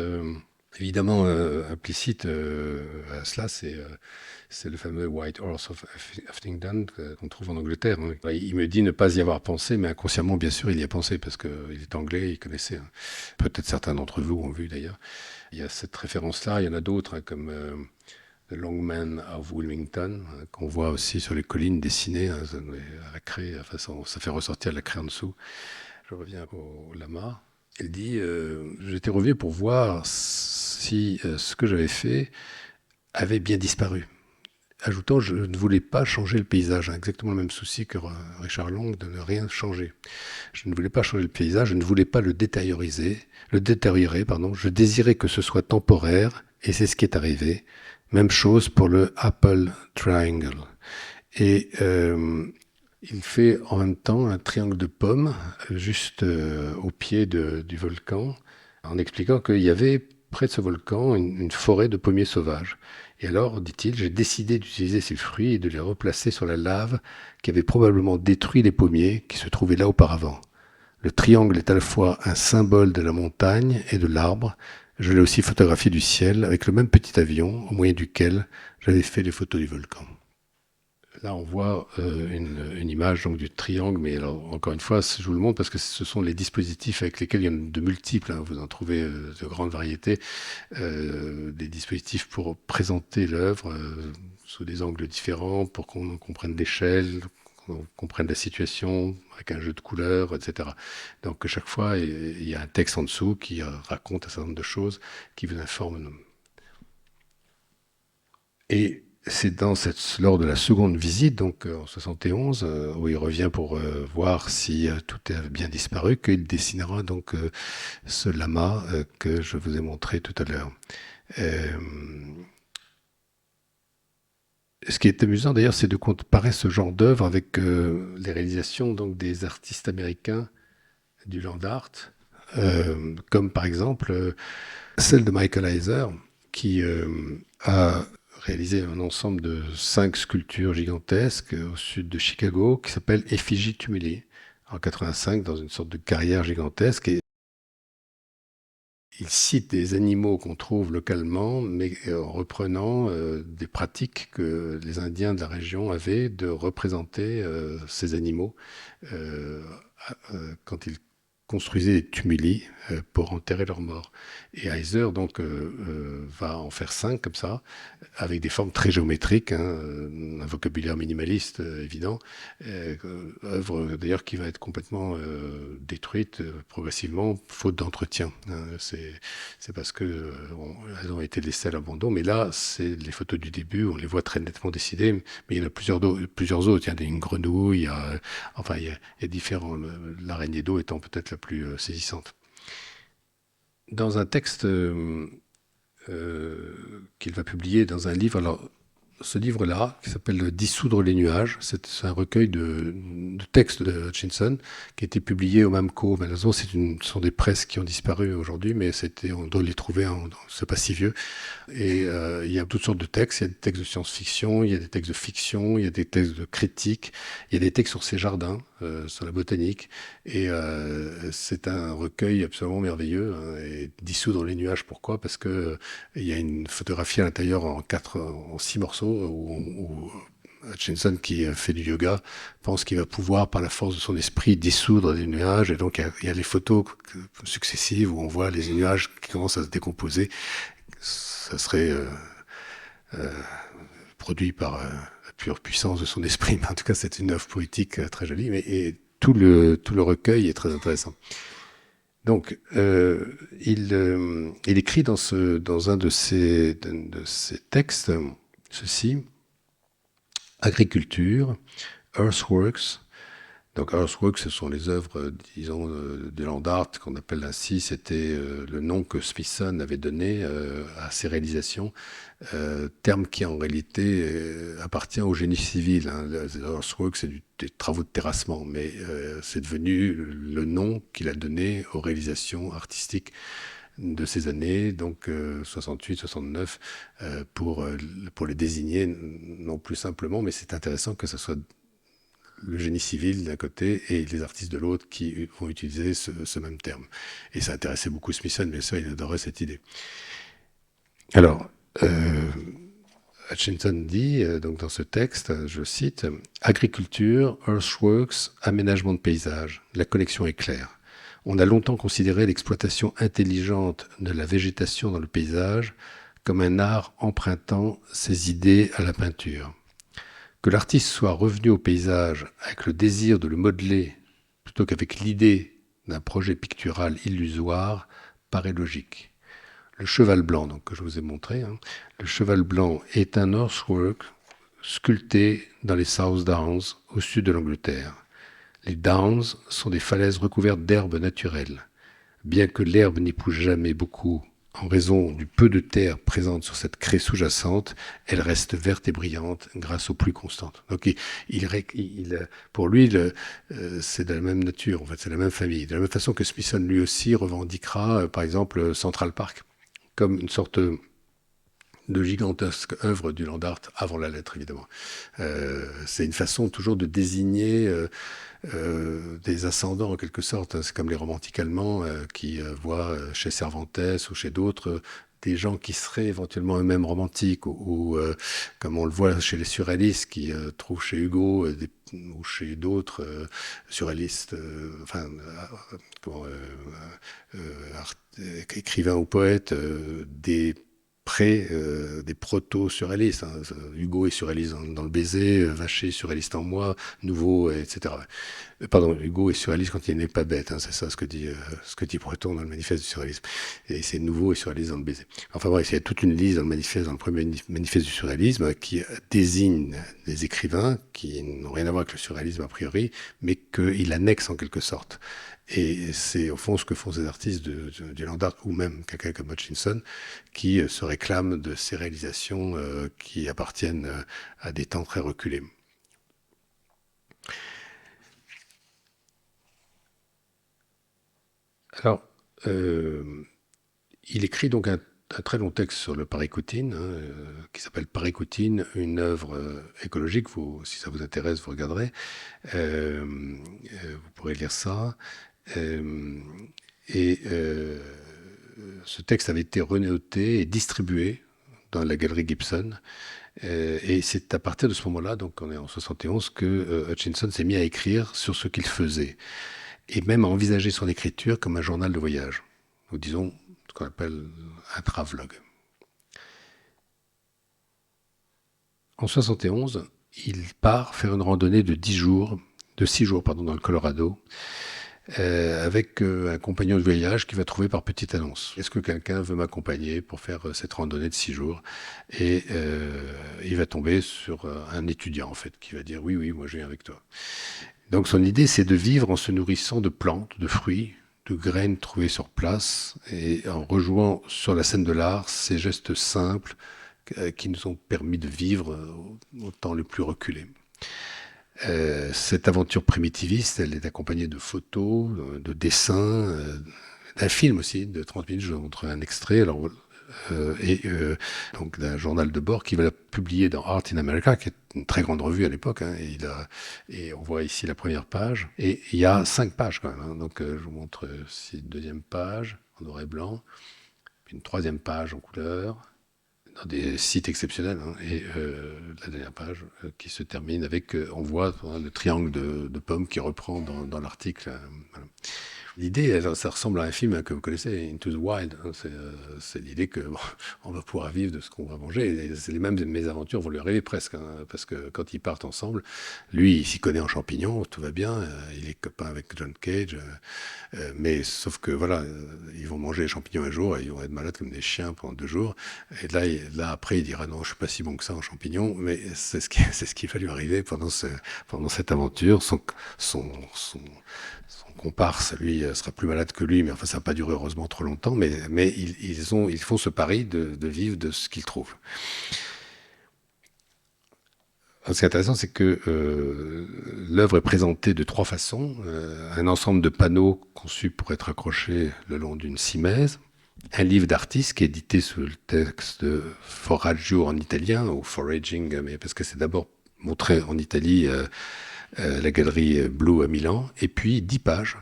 Speaker 1: évidemment, implicite à cela, c'est le fameux White Horse of Huffington qu'on trouve en Angleterre, hein. Il me dit ne pas y avoir pensé, mais inconsciemment, bien sûr, il y a pensé parce qu'il est anglais, il connaissait, hein. Peut-être certains d'entre vous ont vu d'ailleurs. Il y a cette référence-là, il y en a d'autres, hein, comme The Long Man of Wilmington, hein, qu'on voit aussi sur les collines dessinées, hein, à la craie, enfin, ça fait ressortir la craie en dessous. Je reviens au lama. Elle dit j'étais revenu pour voir si ce que j'avais fait avait bien disparu. Ajoutant, je ne voulais pas changer le paysage, hein, exactement le même souci que Richard Long, de ne rien changer. Je ne voulais pas changer le paysage, je ne voulais pas le détériorer, pardon. Je désirais que ce soit temporaire, et c'est ce qui est arrivé. Même chose pour le Apple Triangle. Et il fait en même temps un triangle de pommes juste au pied du volcan, en expliquant qu'il y avait près de ce volcan une forêt de pommiers sauvages. Et alors, dit-il, j'ai décidé d'utiliser ces fruits et de les replacer sur la lave qui avait probablement détruit les pommiers qui se trouvaient là auparavant. Le triangle est à la fois un symbole de la montagne et de l'arbre. Je l'ai aussi photographié du ciel avec le même petit avion au moyen duquel j'avais fait les photos du volcan. Là, on voit une image donc, du triangle, mais alors, encore une fois, je vous le montre parce que ce sont les dispositifs avec lesquels il y en a de multiples, hein, vous en trouvez de grandes variétés, des dispositifs pour présenter l'œuvre sous des angles différents, pour qu'on comprenne l'échelle, qu'on comprenne la situation, avec un jeu de couleurs, etc. Donc, chaque fois, il y a un texte en dessous qui raconte un certain nombre de choses, qui vous informe. Et c'est lors de la seconde visite, donc en 71, où il revient pour voir si tout a bien disparu, qu'il dessinera donc ce lama que je vous ai montré tout à l'heure. Euh, Ce qui est amusant d'ailleurs, c'est de comparer ce genre d'œuvre avec les réalisations donc, des artistes américains du land art, comme par exemple celle de Michael Heiser, qui a réalisé un ensemble de 5 sculptures gigantesques au sud de Chicago, qui s'appelle Effigie Tumuli, en 85, dans une sorte de carrière gigantesque. Et il cite des animaux qu'on trouve localement, mais en reprenant des pratiques que les Indiens de la région avaient de représenter ces animaux euh, quand ils construisaient des tumuli pour enterrer leurs morts. Et Heiser donc va en faire 5 comme ça, avec des formes très géométriques, hein, un vocabulaire minimaliste évident, œuvre d'ailleurs qui va être complètement détruite progressivement, faute d'entretien, hein. C'est parce que elles ont été laissées à l'abandon, mais là, c'est les photos du début, on les voit très nettement dessinées, mais il y en a plusieurs autres. Il y a une grenouille, enfin, il y a différents, l'araignée d'eau étant peut-être la plus saisissante. Dans un texte qu'il va publier dans un livre. Alors, ce livre-là, qui s'appelle Dissoudre les nuages, c'est un recueil de textes de Hutchinson qui a été publié au MAMCO. Malheureusement, ce sont des presses qui ont disparu aujourd'hui, mais on doit les trouver, c'est pas si vieux. Et il y a toutes sortes de textes. Il y a des textes de science-fiction, il y a des textes de fiction, il y a des textes de critique, il y a des textes sur ses jardins, sur la botanique. Et c'est un recueil absolument merveilleux, hein. Et Dissoudre les nuages, pourquoi? Parce que il y a une photographie à l'intérieur en 6 morceaux où Hutchinson, qui fait du yoga, pense qu'il va pouvoir, par la force de son esprit, dissoudre les nuages. Et donc, il y a les photos successives où on voit les nuages qui commencent à se décomposer. Ça serait produit par la pure puissance de son esprit. Mais en tout cas, c'est une œuvre poétique très jolie. Et tout le recueil est très intéressant. Donc, il écrit dans un de ses textes ceci: agriculture, earthworks. Donc, earthworks, ce sont les œuvres, disons, de land art qu'on appelle ainsi. C'était le nom que Smithson avait donné à ses réalisations, terme qui en réalité appartient au génie civil, hein. Les earthworks, c'est des travaux de terrassement, mais c'est devenu le nom qu'il a donné aux réalisations artistiques de ces années, donc 68, 69, pour les désigner, non plus simplement, mais c'est intéressant que ce soit le génie civil d'un côté et les artistes de l'autre qui vont utiliser ce même terme. Et ça intéressait beaucoup Smithson, bien sûr, il adorait cette idée. Alors, Hutchinson dit, donc dans ce texte, je cite, « Agriculture, earthworks, aménagement de paysage, la connexion est claire. On a longtemps considéré l'exploitation intelligente de la végétation dans le paysage comme un art empruntant ses idées à la peinture. Que l'artiste soit revenu au paysage avec le désir de le modeler plutôt qu'avec l'idée d'un projet pictural illusoire paraît logique. Le cheval blanc, donc, que je vous ai montré, le cheval blanc est un earthwork sculpté dans les South Downs, au sud de l'Angleterre. Les Downs sont des falaises recouvertes d'herbes naturelles. Bien que l'herbe n'y pousse jamais beaucoup, en raison du peu de terre présente sur cette craie sous-jacente, elle reste verte et brillante grâce aux pluies constantes. Donc, pour lui, c'est de la même nature, en fait, c'est la même famille. De la même façon que Smithson lui aussi revendiquera, par exemple, Central Park, comme une sorte de gigantesque œuvre du land art avant la lettre, évidemment. C'est une façon toujours de désigner des ascendants, en quelque sorte. C'est comme les romantiques allemands qui voient chez Cervantes ou chez d'autres des gens qui seraient éventuellement eux-mêmes romantiques, ou comme on le voit chez les surréalistes, qui trouvent chez Hugo ou chez d'autres surréalistes, écrivains ou poètes, des des proto-surréalistes. Hugo est surréaliste dans Le Baiser, Vacher est surréaliste en Moi, Nouveau, etc. Pardon, Hugo est surréaliste quand il n'est pas bête, c'est ça ce que dit Breton dans le manifeste du surréalisme. Et c'est Nouveau et surréaliste dans Le Baiser. Enfin bref, il y a toute une liste dans le premier manifeste du surréalisme, qui désigne des écrivains qui n'ont rien à voir avec le surréalisme a priori, mais qu'il annexe en quelque sorte. Et c'est au fond ce que font ces artistes du land art, ou même quelqu'un comme Hutchinson, qui se réclament de ces réalisations qui appartiennent à des temps très reculés. Alors, il écrit donc un très long texte sur le Paris-Coutine, qui s'appelle Paris-Coutine, une œuvre écologique. Si ça vous intéresse, vous regarderez. Vous pourrez lire ça. Ce texte avait été renoté et distribué dans la galerie Gibson. Et c'est à partir de ce moment-là, donc on est en 71, que Hutchinson s'est mis à écrire sur ce qu'il faisait. Et même à envisager son écriture comme un journal de voyage. Ou disons, ce qu'on appelle un travelogue. En 71, il part faire une randonnée de 6 jours dans le Colorado, avec un compagnon de voyage qu'il va trouver par petite annonce. Est-ce que quelqu'un veut m'accompagner pour faire cette randonnée de 6 jours? Et il va tomber sur un étudiant, en fait, qui va dire « Oui, moi je viens avec toi ». Donc son idée, c'est de vivre en se nourrissant de plantes, de fruits, de graines trouvées sur place, et en rejouant sur la scène de l'art ces gestes simples qui nous ont permis de vivre au temps le plus reculé. Cette aventure primitiviste, elle est accompagnée de photos, de dessins, d'un film aussi de 30 minutes. Je vous montre un extrait. Alors, donc d'un journal de bord qui va publier dans Art in America, qui est une très grande revue à l'époque. Et on voit ici la première page. Et il y a 5 pages quand même. Donc je vous montre ici une deuxième page en noir et blanc, puis une troisième page en couleur, dans des sites exceptionnels, et la dernière page qui se termine avec, on voit le triangle de pommes qui reprend dans l'article. Voilà. L'idée, ça ressemble à un film que vous connaissez, Into the Wild. C'est l'idée que on va pouvoir vivre de ce qu'on va manger. Et c'est les mêmes mésaventures vont lui arriver presque, parce que quand ils partent ensemble, lui, il s'y connaît en champignons, tout va bien. Il est copain avec John Cage, mais sauf que voilà, ils vont manger les champignons un jour et ils vont être malades comme des chiens pendant 2 jours. Et là après, il dira non, je suis pas si bon que ça en champignons. Mais c'est ce qui va lui arriver pendant cette aventure. Son comparse, lui, sera plus malade que lui, mais enfin, ça n'a pas duré heureusement trop longtemps, mais ils font ce pari de vivre de ce qu'ils trouvent. Ce qui est intéressant, c'est que l'œuvre est présentée de 3 façons. Un ensemble de panneaux conçus pour être accrochés le long d'une simèse, un livre d'artiste qui est édité sous le texte de Foraggio en italien, ou Foraging, mais parce que c'est d'abord montré en Italie, la galerie Blue à Milan, et puis 10 pages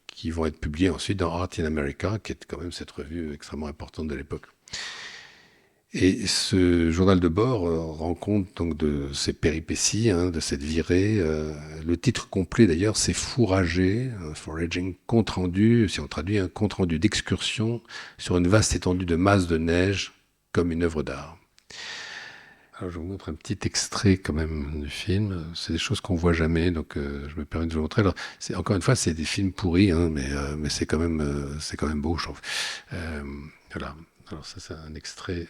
Speaker 1: qui vont être publiées ensuite dans Art in America, qui est quand même cette revue extrêmement importante de l'époque. Et ce journal de bord rend compte donc de ces péripéties, hein, de cette virée. Le titre complet d'ailleurs, c'est Fourrager, Foraging, compte rendu, si on traduit, un compte rendu d'excursion sur une vaste étendue de masse de neige comme une œuvre d'art. Alors je vous montre un petit extrait quand même du film. C'est des choses qu'on voit jamais, donc je me permets de vous montrer. Alors, encore une fois, c'est des films pourris, hein, mais c'est quand même beau, je trouve. Euh, voilà. Alors ça, c'est un extrait.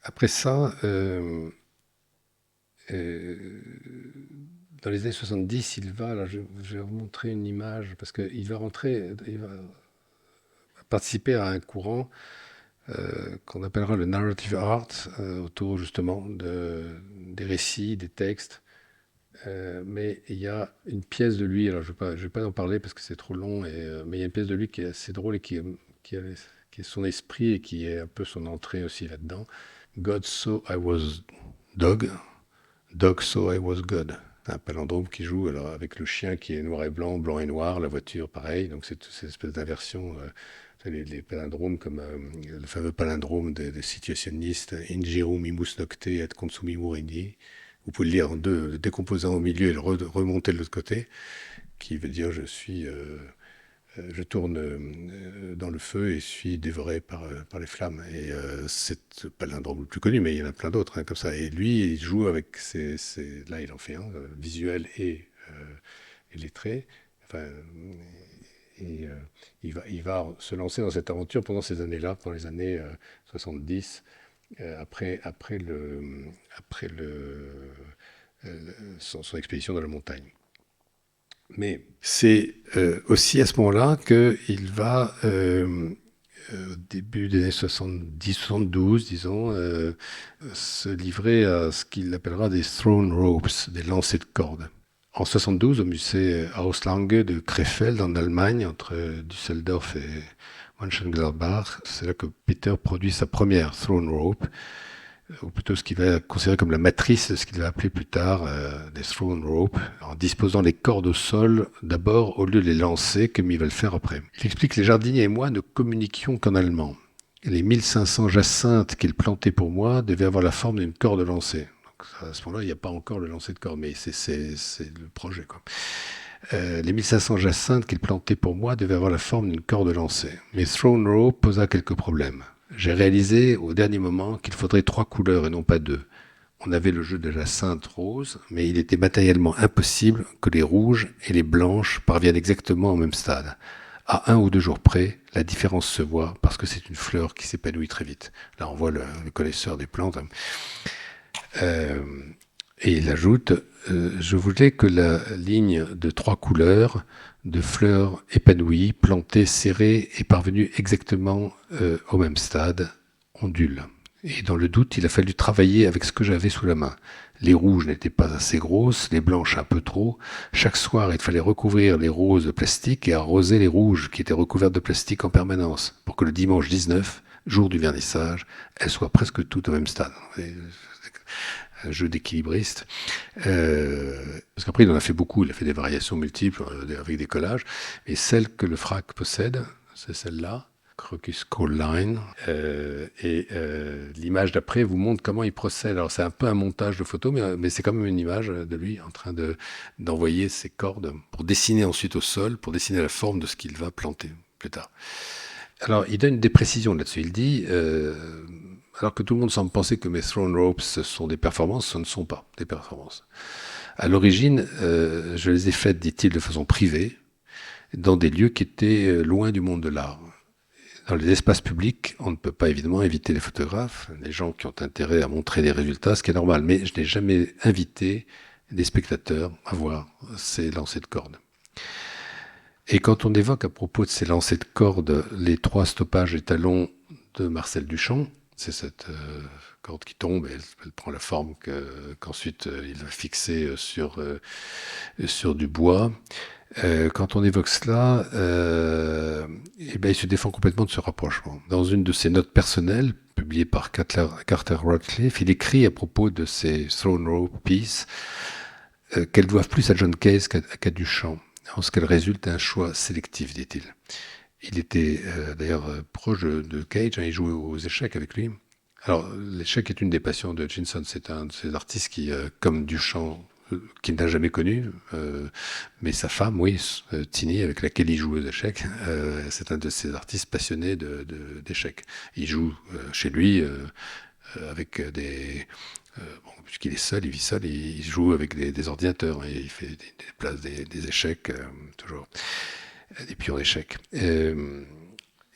Speaker 1: Après ça, euh, dans les années 70, il va, alors je vais vous montrer une image, parce qu'il va rentrer, il va participer à un courant qu'on appellera le narrative art, autour justement des récits, des textes. Mais il y a une pièce de lui, alors je vais pas en parler parce que c'est trop long, mais il y a une pièce de lui qui est assez drôle et qui, qui est son esprit et qui est un peu son entrée aussi là-dedans. God so I was dog, dog so I was God. Un palindrome qui joue alors avec le chien qui est noir et blanc, blanc et noir, la voiture pareil, donc c'est cette espèce d'inversion. Les palindromes comme le fameux palindrome des situationnistes Injiru mimus nocte et consumimus regni. Vous pouvez le lire en deux, le décomposant au milieu et le remonter de l'autre côté, qui veut dire je tourne dans le feu et suis dévoré par les flammes. Et c'est le palindrome le plus connu, mais il y en a plein d'autres comme ça. Et lui, il joue avec là, il en fait un, visuel et lettré. Enfin, et il va se lancer dans cette aventure pendant ces années-là, pendant les années 70, après son expédition dans la montagne. Mais c'est aussi à ce moment-là qu'il va, au début des années 70-72, disons, se livrer à ce qu'il appellera des throne ropes, des lancers de cordes. En 72, au musée Auslange de Krefeld, en Allemagne, entre Düsseldorf et Mönchengladbach, c'est là que Peter produit sa première throne rope, ou plutôt ce qu'il va considérer comme la matrice de ce qu'il va appeler plus tard des throne ropes, en disposant les cordes au sol d'abord au lieu de les lancer comme il va le faire après. Il explique que les jardiniers et moi ne communiquions qu'en allemand. Les 1500 jacinthes qu'il plantait pour moi devaient avoir la forme d'une corde lancée. Donc, à ce moment-là, il n'y a pas encore le lancer de corde, mais c'est le projet, quoi. Les 1500 jacinthes qu'il plantait pour moi devaient avoir la forme d'une corde lancée. Mais throne rope posa quelques problèmes. J'ai réalisé au dernier moment qu'il faudrait 3 couleurs et non pas 2. On avait le jeu de la jacinthe rose, mais il était matériellement impossible que les rouges et les blanches parviennent exactement au même stade. À 1 ou 2 jours près, la différence se voit parce que c'est une fleur qui s'épanouit très vite. Là, on voit le connaisseur des plantes. Euh, et il ajoute, je voulais que la ligne de 3 couleurs, de fleurs épanouies, plantées, serrées et parvenues exactement au même stade, ondule. Et dans le doute, il a fallu travailler avec ce que j'avais sous la main. Les rouges n'étaient pas assez grosses, les blanches un peu trop. Chaque soir, il fallait recouvrir les roses de plastique et arroser les rouges qui étaient recouvertes de plastique en permanence, pour que le dimanche 19, jour du vernissage, elles soient presque toutes au même stade. Un jeu d'équilibriste. Parce qu'après, il en a fait beaucoup, il a fait des variations multiples avec des collages. Et celle que le frac possède, c'est celle-là, Crocus Call Line. L'image d'après vous montre comment il procède. Alors, c'est un peu un montage de photos, mais c'est quand même une image de lui en train d'envoyer ses cordes pour dessiner ensuite au sol, pour dessiner la forme de ce qu'il va planter plus tard. Alors, il donne des précisions là-dessus. Il dit, alors que tout le monde semble penser que mes throne ropes sont des performances, ce ne sont pas des performances. À l'origine, je les ai faites, dit-il, de façon privée, dans des lieux qui étaient loin du monde de l'art. Dans les espaces publics, on ne peut pas évidemment éviter les photographes, les gens qui ont intérêt à montrer des résultats, ce qui est normal, mais je n'ai jamais invité des spectateurs à voir ces lancers de cordes. Et quand on évoque à propos de ces lancers de cordes les 3 stoppages étalons de Marcel Duchamp, c'est cette corde qui tombe et elle prend la forme qu'ensuite il va fixer sur du bois. Quand on évoque cela, eh ben, il se défend complètement de ce rapprochement. Dans une de ses notes personnelles, publiée par Carter Radcliffe, il écrit à propos de ces Throne Rope Pieces qu'elles doivent plus à John Case qu'à Duchamp, en ce qu'elles résultent d'un choix sélectif, dit-il. Il était d'ailleurs proche de Cage, il jouait aux échecs avec lui. Alors, l'échec est une des passions de Hutchinson. C'est un de ces artistes qui, comme Duchamp, qu'il n'a jamais connu, mais sa femme, oui, Tini, avec laquelle il joue aux échecs, c'est un de ces artistes passionnés d'échecs. Il joue chez lui avec bon, puisqu'il est seul, il vit seul, il joue avec des ordinateurs et il fait des échecs, toujours des pions d'échecs.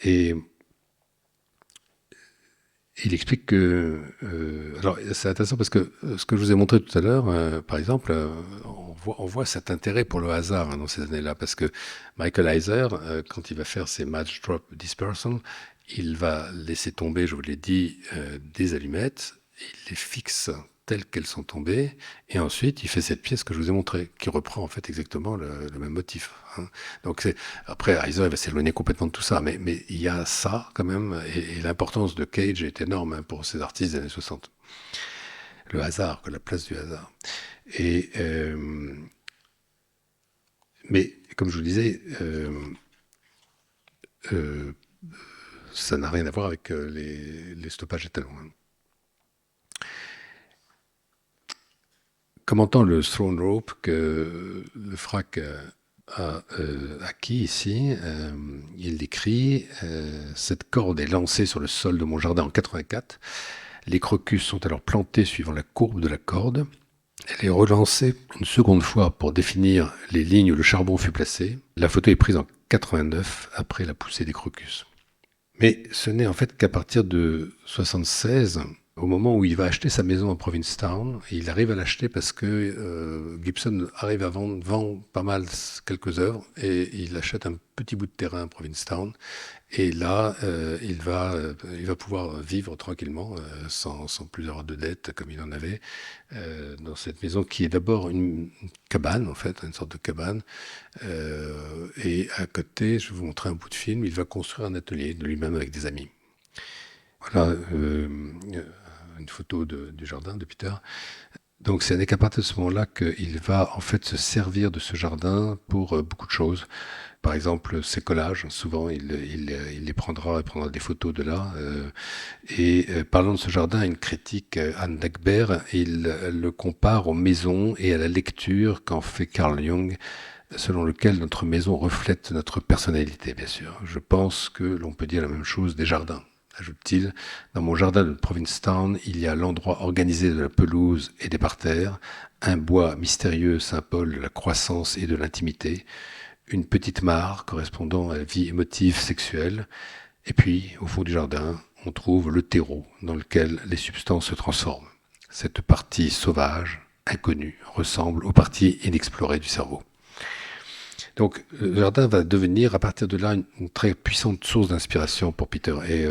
Speaker 1: Et Il explique que, alors c'est intéressant parce que ce que je vous ai montré tout à l'heure, par exemple, on voit cet intérêt pour le hasard dans ces années-là, parce que Michael Heiser, quand il va faire ses match drop dispersal, il va laisser tomber, je vous l'ai dit, des allumettes, il les fixe telles qu'elles sont tombées, et ensuite il fait cette pièce que je vous ai montrée, qui reprend en fait exactement le même motif, hein. Donc après, Heiser il va s'éloigner complètement de tout ça, mais il y a ça quand même, et l'importance de Cage est énorme, hein, pour ces artistes des années 60. Le hasard, la place du hasard. Et, mais comme je vous le disais, euh, ça n'a rien à voir avec les stoppages et talons, hein. Commentant le throne rope que le frac a acquis ici, il écrit cette corde est lancée sur le sol de mon jardin en 84. Les crocus sont alors plantés suivant la courbe de la corde. Elle est relancée une seconde fois pour définir les lignes où le charbon fut placé. La photo est prise en 89 après la poussée des crocus. Mais ce n'est en fait qu'à partir de 76, au moment où il va acheter sa maison à Provincetown, et il arrive à l'acheter parce que Gibson arrive à vend pas mal quelques œuvres, et il achète un petit bout de terrain à Provincetown. Et là, il va pouvoir vivre tranquillement, sans plus avoir de dettes comme il en avait, dans cette maison qui est d'abord une cabane, en fait, une sorte de cabane. Et à côté, je vais vous montrer un bout de film, il va construire un atelier de lui-même avec des amis. Voilà une photo du jardin de Peter. Donc c'est qu'à partir de ce moment-là qu'il va en fait se servir de ce jardin pour beaucoup de choses. Par exemple, ses collages, souvent il les prendra, il prendra des photos de là. Parlant de ce jardin, une critique, Anne Dagbert, le compare aux maisons et à la lecture qu'en fait Carl Jung, selon lequel notre maison reflète notre personnalité, bien sûr. Je pense que l'on peut dire la même chose des jardins, ajoute-t-il. Dans mon jardin de Provincetown, il y a l'endroit organisé de la pelouse et des parterres, un bois mystérieux symbole de la croissance et de l'intimité, une petite mare correspondant à la vie émotive sexuelle, et puis, au fond du jardin, on trouve le terreau dans lequel les substances se transforment. Cette partie sauvage, inconnue, ressemble aux parties inexplorées du cerveau. Donc, le jardin va devenir, à partir de là, une très puissante source d'inspiration pour Peter. Et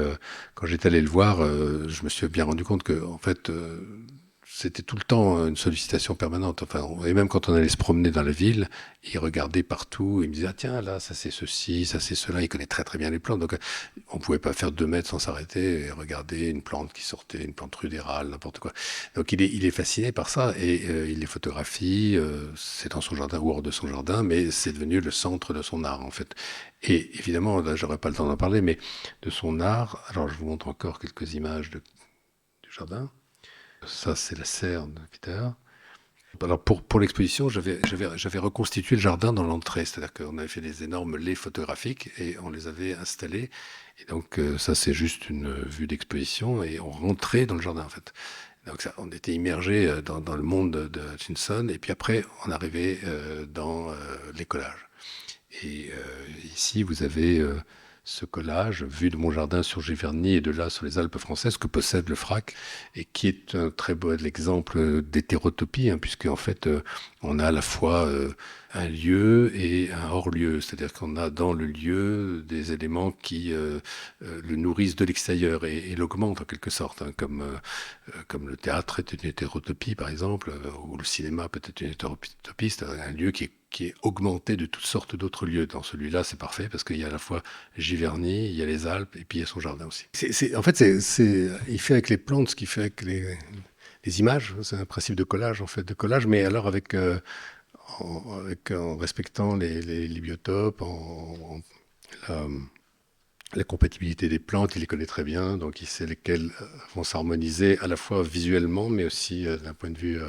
Speaker 1: quand j'étais allé le voir, je me suis bien rendu compte que, en fait, c'était tout le temps une sollicitation permanente. Enfin, et même quand on allait se promener dans la ville, il regardait partout. Il me disait, ah, tiens, là, ça c'est ceci, ça c'est cela. Il connaît très très bien les plantes. Donc, on pouvait pas faire 2 mètres sans s'arrêter et regarder une plante qui sortait, une plante rudérale, n'importe quoi. Donc, il est fasciné par ça, et il les photographie. C'est dans son jardin ou hors de son jardin, mais c'est devenu le centre de son art, en fait. Et évidemment, là, j'aurais pas le temps d'en parler, mais de son art. Alors, je vous montre encore quelques images du jardin. Ça, c'est la serre de Peter. Alors pour l'exposition, j'avais reconstitué le jardin dans l'entrée, c'est-à-dire qu'on avait fait des énormes lais photographiques et on les avait installés. Et donc ça, c'est juste une vue d'exposition, et on rentrait dans le jardin, en fait. Donc ça, on était immergé dans le monde de Hutchinson, et puis après, on arrivait dans les collages. Et ici, vous avez ce collage vu de mon jardin sur Giverny et de là sur les Alpes françaises que possède le FRAC, et qui est un très beau exemple d'hétérotopie, hein, puisque en fait on a à la fois un lieu et un hors-lieu, c'est-à-dire qu'on a dans le lieu des éléments qui le nourrissent de l'extérieur et l'augmentent en quelque sorte, hein, comme le théâtre est une hétérotopie par exemple, ou le cinéma peut être une hétérotopie, c'est un lieu qui est augmenté de toutes sortes d'autres lieux. Dans celui-là, c'est parfait parce qu'il y a à la fois Giverny, il y a les Alpes, et puis il y a son jardin aussi. En fait, il fait avec les plantes ce qu'il fait avec les images. C'est un principe de collage, en fait, de collage, mais alors en respectant les biotopes, la, la compatibilité des plantes, il les connaît très bien, donc il sait lesquelles vont s'harmoniser à la fois visuellement, mais aussi d'un point de vue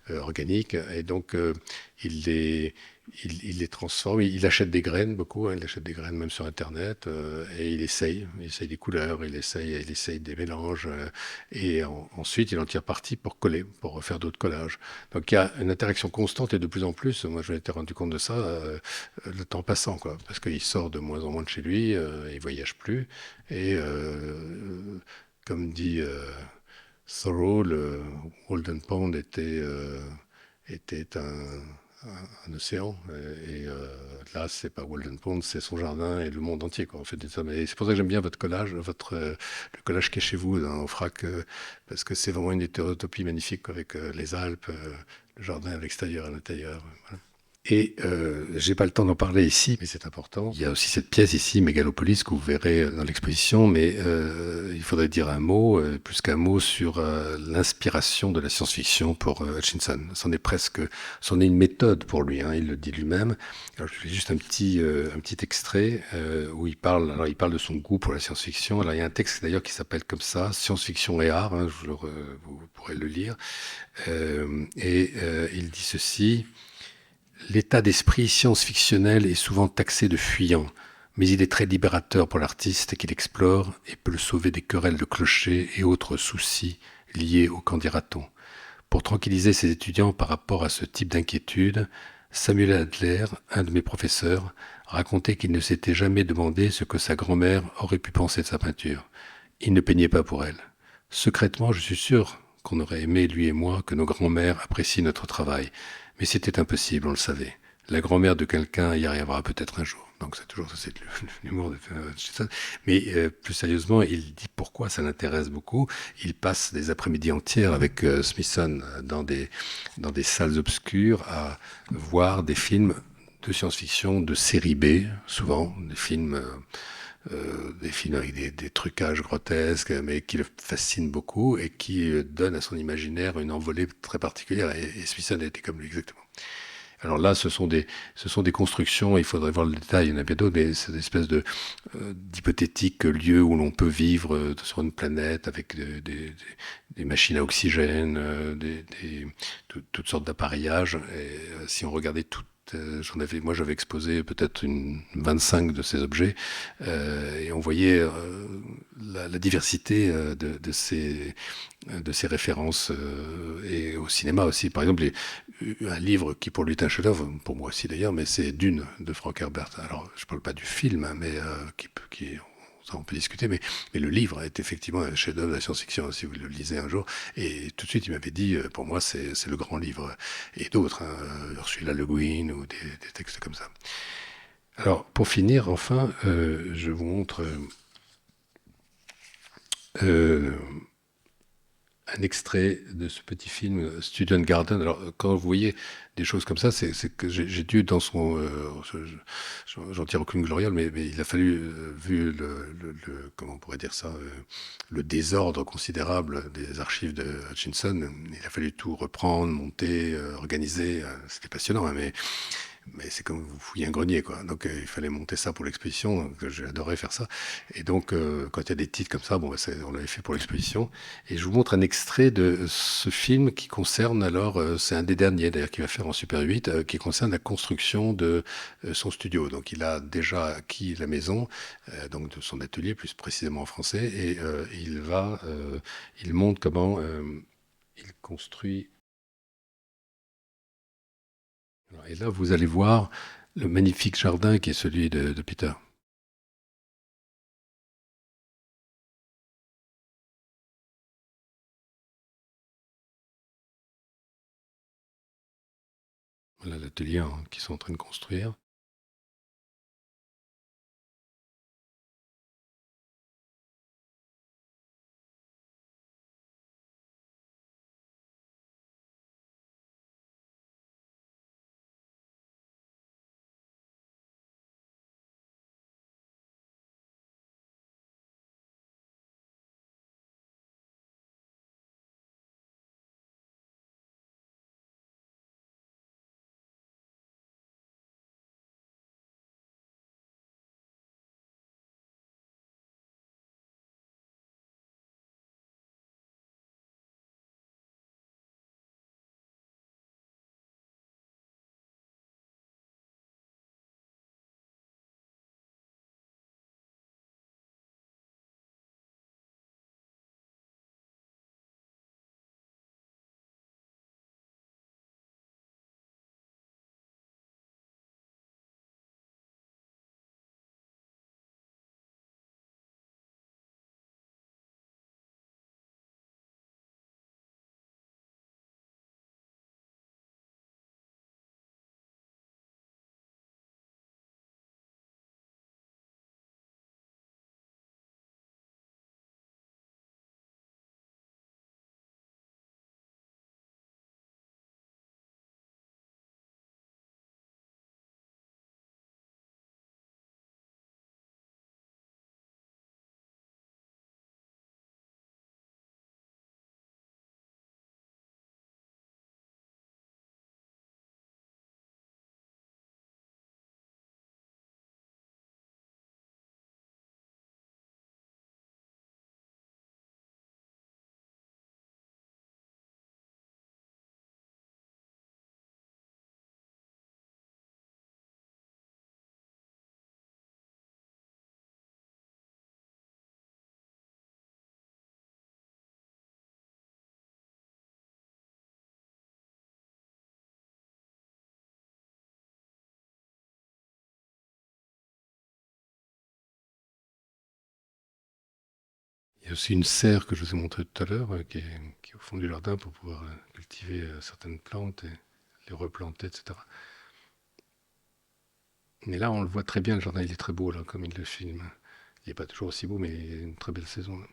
Speaker 1: organique. Et donc, il les, il les transforme. Il achète des graines beaucoup, hein, il achète des graines même sur Internet, et il essaye des couleurs, il essaye des mélanges, et ensuite il en tire parti pour coller, pour refaire d'autres collages. Donc il y a une interaction constante, et de plus en plus, moi je m'étais rendu compte de ça, le temps passant, quoi, parce qu'il sort de moins en moins de chez lui, il voyage plus, et comme dit Thoreau, le Walden Pond était un océan. Là, c'est pas Walden Pond, c'est son jardin et le monde entier, quoi. En fait, et c'est pour ça que j'aime bien votre collage, le collage qui est chez vous, au FRAC, parce que c'est vraiment une hétérotopie magnifique, quoi, avec les Alpes, le jardin à l'extérieur, à l'intérieur. Voilà. Et j'ai pas le temps d'en parler ici, mais c'est important. Il y a aussi cette pièce ici, Mégalopolis, que vous verrez dans l'exposition, mais il faudrait dire un mot, plus qu'un mot, sur l'inspiration de la science-fiction pour Hutchinson. C'en est une méthode pour lui, hein, il le dit lui-même. Alors, je fais juste un petit extrait où il parle de son goût pour la science-fiction. Alors, il y a un texte d'ailleurs qui s'appelle comme ça, Science-fiction et art, hein, vous pourrez le lire. Il dit ceci. L'état d'esprit science-fictionnel est souvent taxé de fuyant, mais il est très libérateur pour l'artiste qu'il explore et peut le sauver des querelles de clochers et autres soucis liés au qu'en dira-t-on. Pour tranquilliser ses étudiants par rapport à ce type d'inquiétude, Samuel Adler, un de mes professeurs, racontait qu'il ne s'était jamais demandé ce que sa grand-mère aurait pu penser de sa peinture. Il ne peignait pas pour elle. Secrètement, je suis sûr qu'on aurait aimé, lui et moi, que nos grands-mères apprécient notre travail. Mais c'était impossible, on le savait. La grand-mère de quelqu'un y arrivera peut-être un jour. Donc c'est toujours ça, c'est l'humour de Hutchinson. Mais plus sérieusement, il dit pourquoi ça l'intéresse beaucoup. Il passe des après-midi entières avec Smithson dans des salles obscures à voir des films de science-fiction de série B, souvent des films avec des trucages grotesques, mais qui le fascinent beaucoup et qui donnent à son imaginaire une envolée très particulière. Et Smithson était comme lui exactement. Alors là, ce sont des constructions, il faudrait voir le détail, il y en a bien d'autres, mais c'est une espèce d'hypothétiques lieux où l'on peut vivre sur une planète avec des machines à oxygène, toutes sortes d'appareillages. Et si on regardait moi j'avais exposé peut-être une 25 de ces objets et on voyait la diversité de ces références et au cinéma aussi. Par exemple, un livre qui pour lui est un chef-d'œuvre, pour moi aussi d'ailleurs, mais c'est Dune de Frank Herbert. Alors, je ne parle pas du film, hein, mais ça on peut discuter, mais le livre est effectivement un chef-d'œuvre de la science-fiction, si vous le lisez un jour. Et tout de suite, il m'avait dit, pour moi, c'est le grand livre. Et d'autres, hein, Ursula Le Guin ou des textes comme ça. Alors, pour finir, enfin, je vous montre euh, un extrait de ce petit film Student Garden. Alors, quand vous voyez des choses comme ça, c'est que j'ai dû dans son... j'en tire aucune gloriole, mais il a fallu, vu comment on pourrait dire ça, le désordre considérable des archives de Hutchinson, il a fallu tout reprendre, monter, organiser. C'était passionnant, hein, mais c'est comme vous fouillez un grenier, quoi. Donc il fallait monter ça pour l'exposition, donc j'ai adoré faire ça. Et donc quand il y a des titres comme ça, bon, on l'avait fait pour l'exposition. Et je vous montre un extrait de ce film qui concerne alors, c'est un des derniers d'ailleurs qu'il va faire en Super 8, qui concerne la construction de son studio. Donc il a déjà acquis la maison, donc de son atelier plus précisément en français, et il montre comment il construit. Et là, vous allez voir le magnifique jardin qui est celui de Peter. Voilà l'atelier hein, qu'ils sont en train de construire. Il y a aussi une serre que je vous ai montrée tout à l'heure, qui est au fond du jardin pour pouvoir cultiver certaines plantes et les replanter, etc. Mais là, on le voit très bien, le jardin, il est très beau, là, comme il le filme. Il n'est pas toujours aussi beau, mais il y a une très belle saison, là.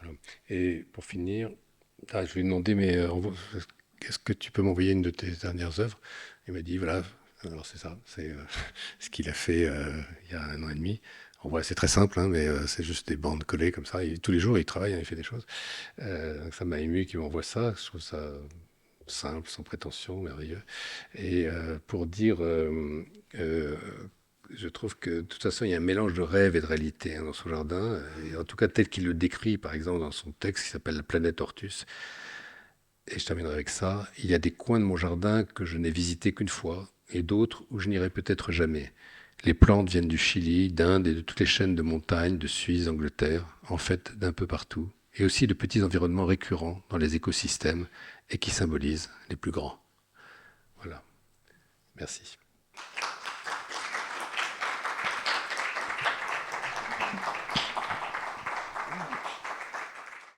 Speaker 1: Voilà. Et pour finir, je lui ai demandé, mais est-ce que tu peux m'envoyer une de tes dernières œuvres? Il m'a dit, voilà, alors c'est ça, c'est ce qu'il a fait il y a 1 an et demi. En vrai, c'est très simple, hein, mais c'est juste des bandes collées comme ça. Tous les jours, il travaille, hein, il fait des choses. Donc ça m'a ému qu'il m'envoie ça. Je trouve ça simple, sans prétention, merveilleux. Et pour dire, euh, je trouve que de toute façon, il y a un mélange de rêve et de réalité, hein, dans son jardin. Et en tout cas, tel qu'il le décrit, par exemple, dans son texte qui s'appelle La planète Hortus. Et je terminerai avec ça. Il y a des coins de mon jardin que je n'ai visités qu'une fois, et d'autres où je n'irai peut-être jamais. Les plantes viennent du Chili, d'Inde et de toutes les chaînes de montagnes, de Suisse, d'Angleterre, en fait d'un peu partout, et aussi de petits environnements récurrents dans les écosystèmes et qui symbolisent les plus grands. Voilà, merci.